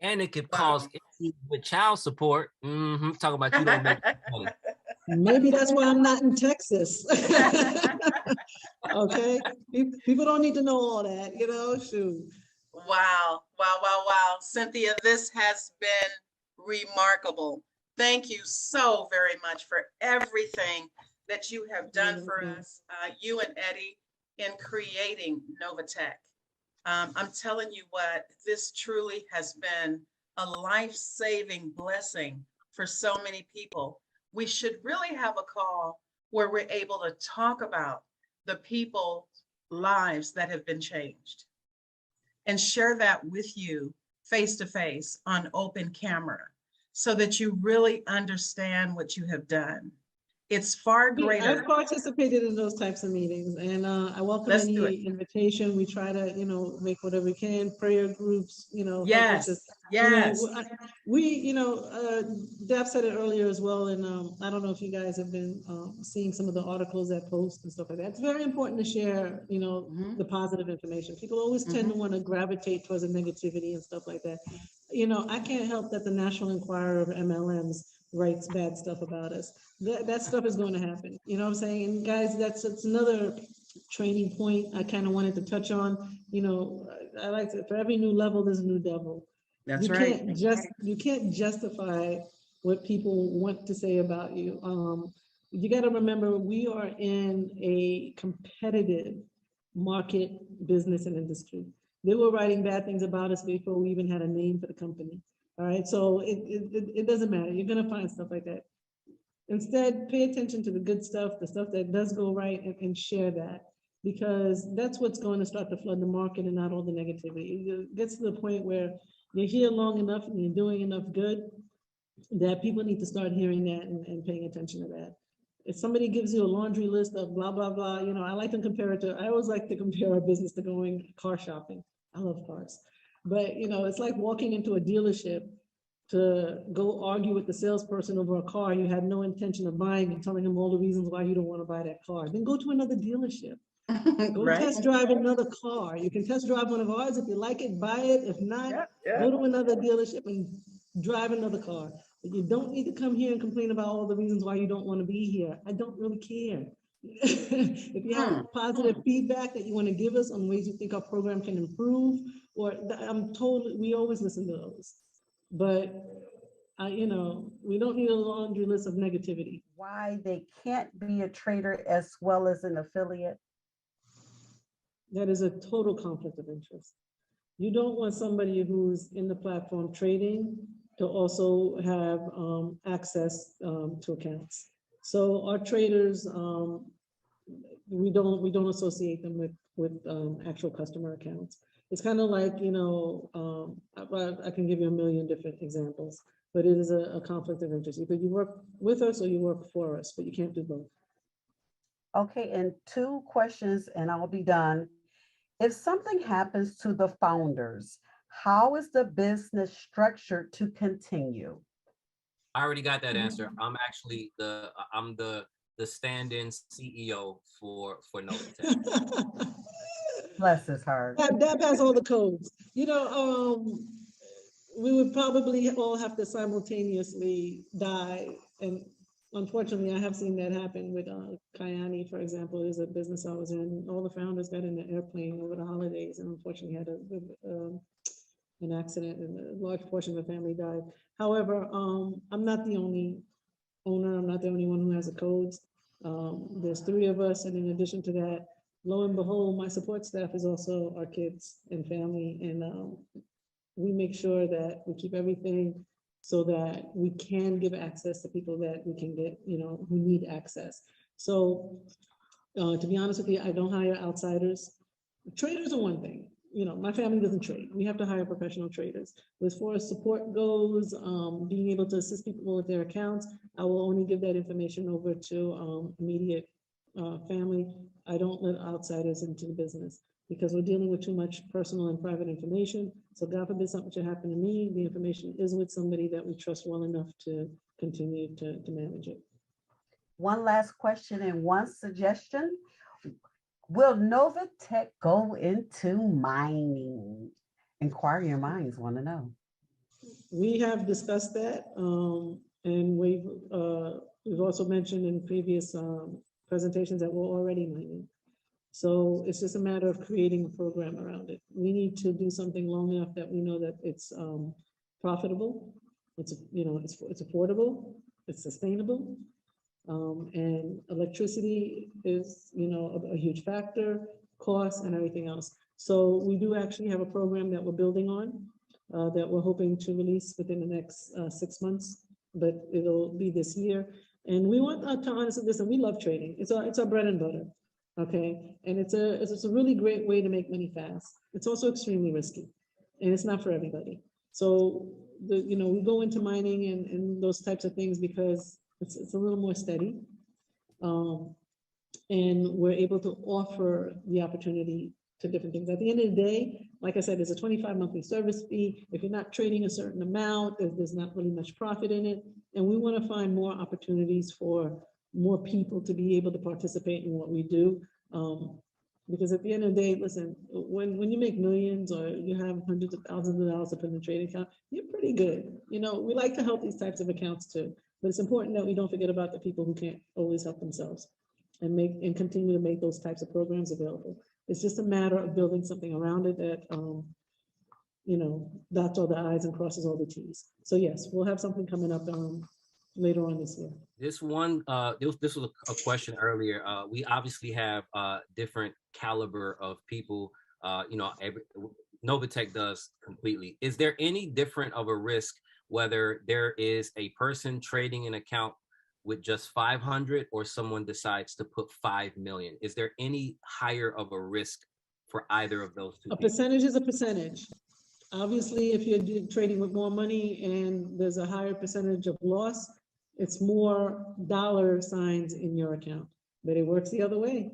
And it could cause issues with child support. Talk about you don't make money. Maybe that's why I'm not in Texas. Okay, people don't need to know all that, you know, shoot. Wow, wow, wow, wow. Cynthia, this has been remarkable. Thank you so very much for everything that you have done for us, you and Eddie, in creating Novatech. I'm telling you what, this truly has been a life-saving blessing for so many people. We should really have a call where we're able to talk about the people's lives that have been changed and share that with you face to face on open camera so that you really understand what you have done. It's far greater. I've participated in those types of meetings, and I welcome any invitation. We try to, you know, make whatever we can. Prayer groups, you know. Yes, yes. You know, Daph said it earlier as well, and I don't know if you guys have been seeing some of the articles that post and stuff like that. It's very important to share, you know, the positive information. People always tend to want to gravitate towards the negativity and stuff like that. You know, I can't help that the National Enquirer of MLMs writes bad stuff about us. That stuff is going to happen. You know what I'm saying? And guys, that's another training point I kind of wanted to touch on. You know, I like to, for every new level, there's a new devil. That's right. You can't justify what people want to say about you. You got to remember, we are in a competitive market, business, and industry. They were writing bad things about us before we even had a name for the company. All right, so it doesn't matter. You're gonna find stuff like that. Instead, pay attention to the good stuff, the stuff that does go right, and share that, because that's what's going to start to flood the market and not all the negativity. It gets to the point where you're here long enough and you're doing enough good that people need to start hearing that and paying attention to that. If somebody gives you a laundry list of blah, blah, blah, you know, I always like to compare our business to going car shopping. I love cars. But, you know, it's like walking into a dealership to go argue with the salesperson over a car you had no intention of buying and telling him all the reasons why you don't want to buy that car. Then go to another dealership. Go test drive another car. You can test drive one of ours. If you like it, buy it. If not, go to another dealership and drive another car. But you don't need to come here and complain about all the reasons why you don't want to be here. I don't really care. If you have positive feedback that you want to give us on ways you think our program can improve, or we always listen to those. But you know, we don't need a laundry list of negativity. Why they can't be a trader as well as an affiliate? That is a total conflict of interest. You don't want somebody who's in the platform trading to also have access to accounts. So our traders, we don't associate them with actual customer accounts. It's kind of like, I can give you a million different examples, but it is a conflict of interest. Either you work with us or you work for us, but you can't do both. Okay, and 2 questions and I'll be done. If something happens to the founders, how is the business structured to continue? I already got that answer. I'm actually the stand-in CEO for Novatech. Bless his heart. That has all the codes. We would probably all have to simultaneously die. And unfortunately, I have seen that happen with Kayani, for example, is a business I was in. All the founders got in the airplane over the holidays and unfortunately had an accident and a large portion of the family died. However, I'm not the only owner. I'm not the only one who has the codes. There's 3 of us. And in addition to that, lo and behold, my support staff is also our kids and family. And we make sure that we keep everything so that we can give access to people that we can get, who need access. So to be honest with you, I don't hire outsiders. Traders are one thing. My family doesn't trade. We have to hire professional traders. As far as support goes, being able to assist people with their accounts, I will only give that information over to immediate family. I don't let outsiders into the business because we're dealing with too much personal and private information. So God forbid something should happen to me, the information is with somebody that we trust well enough to continue to manage it. One last question and one suggestion. Will Novatech go into mining? Inquiring minds want to know. We have discussed that, and we've also mentioned in previous presentations that we're already mining. So it's just a matter of creating a program around it. We need to do something long enough that we know that it's profitable, it's affordable, it's sustainable. And electricity is, a huge factor, cost and everything else. So we do actually have a program that we're building on that we're hoping to release within the next 6 months, but it'll be this year. And we want to honestly listen, we love trading. It's our bread and butter. Okay. And it's a really great way to make money fast. It's also extremely risky and it's not for everybody. So we go into mining and those types of things because it's a little more steady. And we're able to offer the opportunity to different things. At the end of the day, like I said, there's a 25 monthly service fee. If you're not trading a certain amount, there's not really much profit in it. And we want to find more opportunities for more people to be able to participate in what we do. Because at the end of the day, listen, when you make millions or you have hundreds of thousands of dollars to put in a trading account, you're pretty good. We like to help these types of accounts too. But it's important that we don't forget about the people who can't always help themselves and continue to make those types of programs available. It's just a matter of building something around it that, dots all the I's and crosses all the T's. So yes, we'll have something coming up later on this year. This was a question earlier. We obviously have different caliber of people. Novatech does completely. Is there any different of a risk whether there is a person trading an account with just 500 or someone decides to put 5 million? Is there any higher of a risk for either of those two? A percentage is a percentage. Obviously, if you're trading with more money and there's a higher percentage of loss, it's more dollar signs in your account, but it works the other way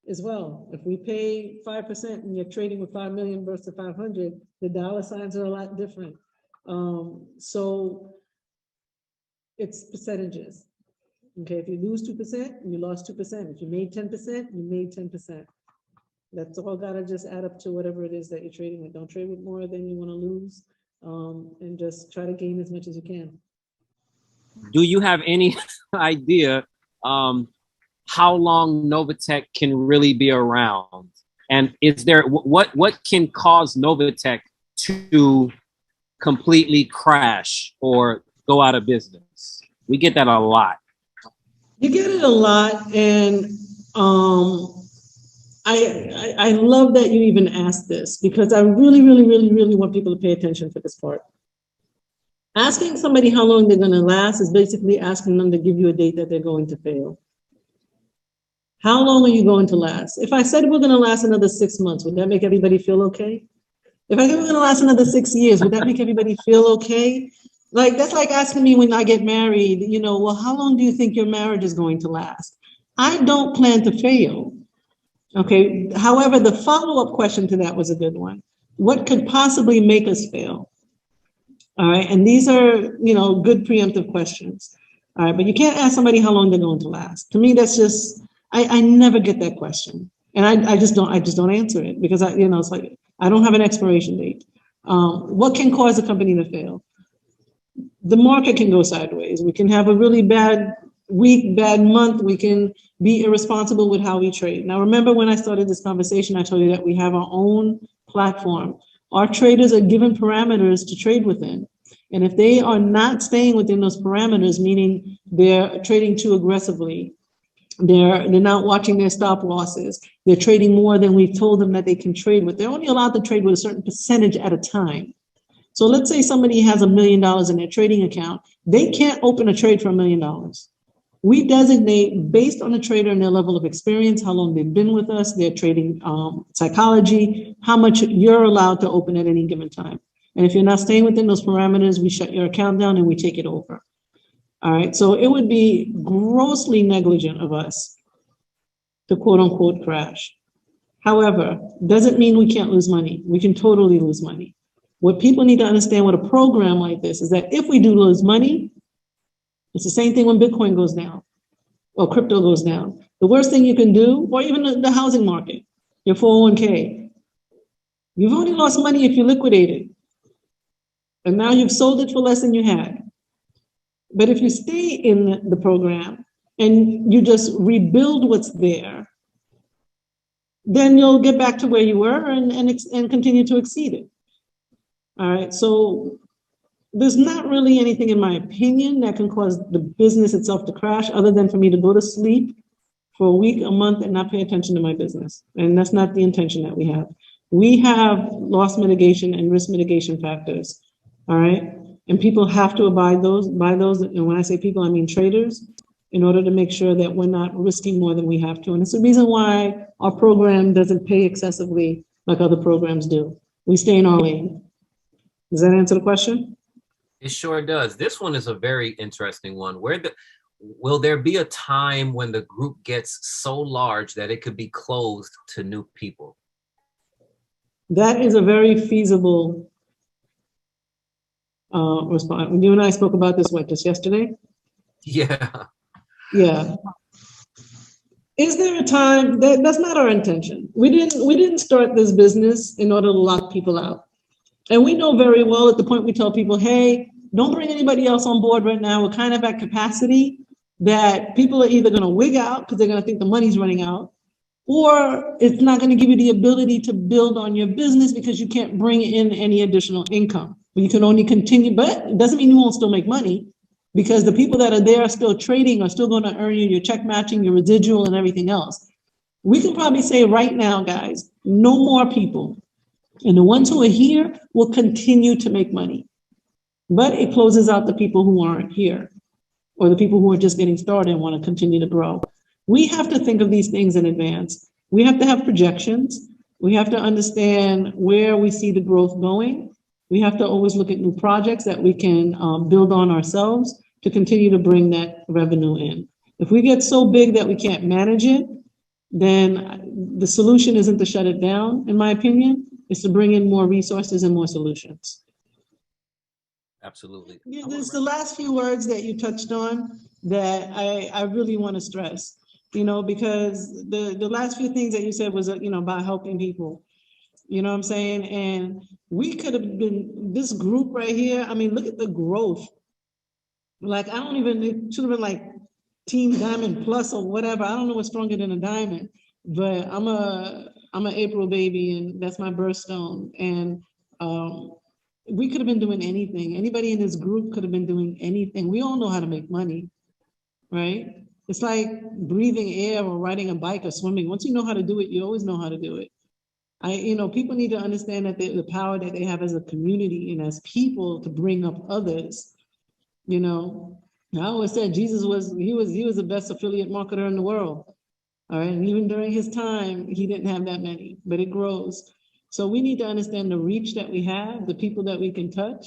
as well. If we pay 5% and you're trading with 5 million versus 500, the dollar signs are a lot different. So it's percentages. Okay, if you lose 2%, you lost 2%. If you made 10%, you made 10%. That's all gotta just add up to whatever it is that you're trading with. Don't trade with more than you want to lose, and just try to gain as much as you can. Do you have any idea how long Novatech can really be around? And is there what can cause Novatech to completely crash or go out of business? We get that a lot. You get it a lot, and I love that you even asked this because I really, really, really, really want people to pay attention to this part. Asking somebody how long they're going to last is basically asking them to give you a date that they're going to fail. How long are you going to last? If I said we're going to last another 6 months, would that make everybody feel okay? If I said we're going to last another 6 years, would that make everybody feel okay? Like, that's like asking me when I get married, you know, well, how long do you think your marriage is going to last? I don't plan to fail. Okay. However, the follow-up question to that was a good one. What could possibly make us fail? All right. And these are, you know, good preemptive questions. All right. But you can't ask somebody how long they're going to last. To me, that's just, I never get that question. And I just don't answer it because you know, it's like, I don't have an expiration date. What can cause a company to fail? The market can go sideways. We can have a really bad week, bad month. We can be irresponsible with how we trade. Now, remember when I started this conversation, I told you that we have our own platform. Our traders are given parameters to trade within. And if they are not staying within those parameters, meaning they're trading too aggressively, they're not watching their stop losses, they're trading more than we've told them that they can trade with, they're only allowed to trade with a certain percentage at a time. So let's say somebody has $1 million in their trading account, they can't open a trade for $1 million. We designate based on the trader and their level of experience, how long they've been with us, their trading psychology, how much you're allowed to open at any given time. And if you're not staying within those parameters, we shut your account down and we take it over. All right, so it would be grossly negligent of us to quote unquote crash. However, doesn't mean we can't lose money. We can totally lose money. What people need to understand with a program like this is that if we do lose money, it's the same thing when Bitcoin goes down or crypto goes down. The worst thing you can do, or even the housing market, your 401k, you've only lost money if you liquidate it. And now you've sold it for less than you had. But if you stay in the program and you just rebuild what's there, then you'll get back to where you were and continue to exceed it. All right, so there's not really anything in my opinion that can cause the business itself to crash other than for me to go to sleep for a week, a month, and not pay attention to my business. And that's not the intention that we have. We have loss mitigation and risk mitigation factors, all right? And people have to abide by those. And when I say people, I mean traders, in order to make sure that we're not risking more than we have to. And it's the reason why our program doesn't pay excessively like other programs do. We stay in our lane. Does that answer the question? It sure does. This one is a very interesting one. Will there be a time when the group gets so large that it could be closed to new people? That is a very feasible response. You and I spoke about this, just yesterday? Yeah. Yeah. Is there a time that's not our intention? We didn't start this business in order to lock people out. And we know very well at the point we tell people, hey, don't bring anybody else on board right now. We're kind of at capacity that people are either going to wig out because they're going to think the money's running out, or it's not going to give you the ability to build on your business because you can't bring in any additional income. You can only continue, but it doesn't mean you won't still make money because the people that are there still trading are still going to earn you your check matching, your residual, and everything else. We can probably say right now, guys, no more people. And the ones who are here will continue to make money. But it closes out the people who aren't here or the people who are just getting started and want to continue to grow. We have to think of these things in advance. We have to have projections. We have to understand where we see the growth going. We have to always look at new projects that we can build on ourselves to continue to bring that revenue in. If we get so big that we can't manage it, then the solution isn't to shut it down, in my opinion. Is to bring in more resources and more solutions. Absolutely. Yeah, there's the last few words that you touched on that I really want to stress, because the last few things that you said was, about helping people, you know what I'm saying? And we could have been, this group right here, I mean, look at the growth. Like, it should have been like Team Diamond Plus or whatever. I don't know what's stronger than a diamond, but I'm an April baby and that's my birthstone. And we could have been doing anything. Anybody in this group could have been doing anything. We all know how to make money, right? It's like breathing air or riding a bike or swimming. Once you know how to do it, you always know how to do it. People need to understand that the power that they have as a community and as people to bring up others. I always said Jesus was the best affiliate marketer in the world. All right, and even during his time, he didn't have that many, but it grows. So we need to understand the reach that we have, the people that we can touch,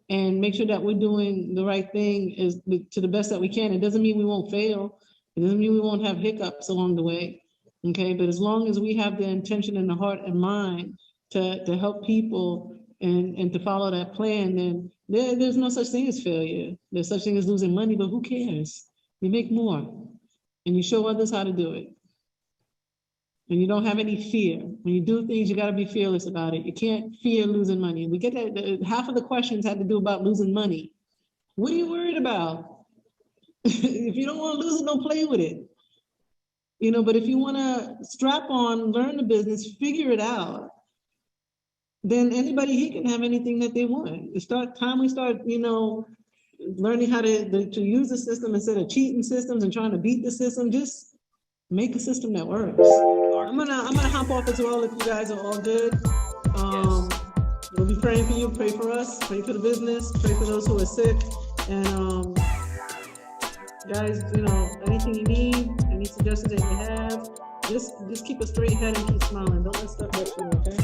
and make sure that we're doing the right thing is to the best that we can. It doesn't mean we won't fail. It doesn't mean we won't have hiccups along the way. Okay, but as long as we have the intention and the heart and mind to help people and to follow that plan, then there's no such thing as failure. There's such thing as losing money, but who cares? You make more and you show others how to do it. And you don't have any fear. When you do things, you got to be fearless about it. You can't fear losing money. We get that half of the questions had to do about losing money. What are you worried about? If you don't want to lose it, don't play with it. You know, but if you want to strap on, learn the business, figure it out, then anybody here can have anything that they want. We start, you know, learning how to use the system instead of cheating systems and trying to beat the system. Just make a system that works. I'm gonna hop off as well if you guys are all good. We'll be praying for you, pray for us, pray for the business, pray for those who are sick. And guys, you know, anything you need, any suggestions that you have, just keep a straight head and keep smiling. Don't let stuff hurt you, okay?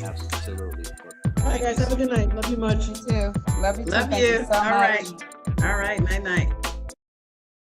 Absolutely. All right, guys, have a good night. Love you much. You too. Love you too. Love Thank you. so All much. right. All right. Night night.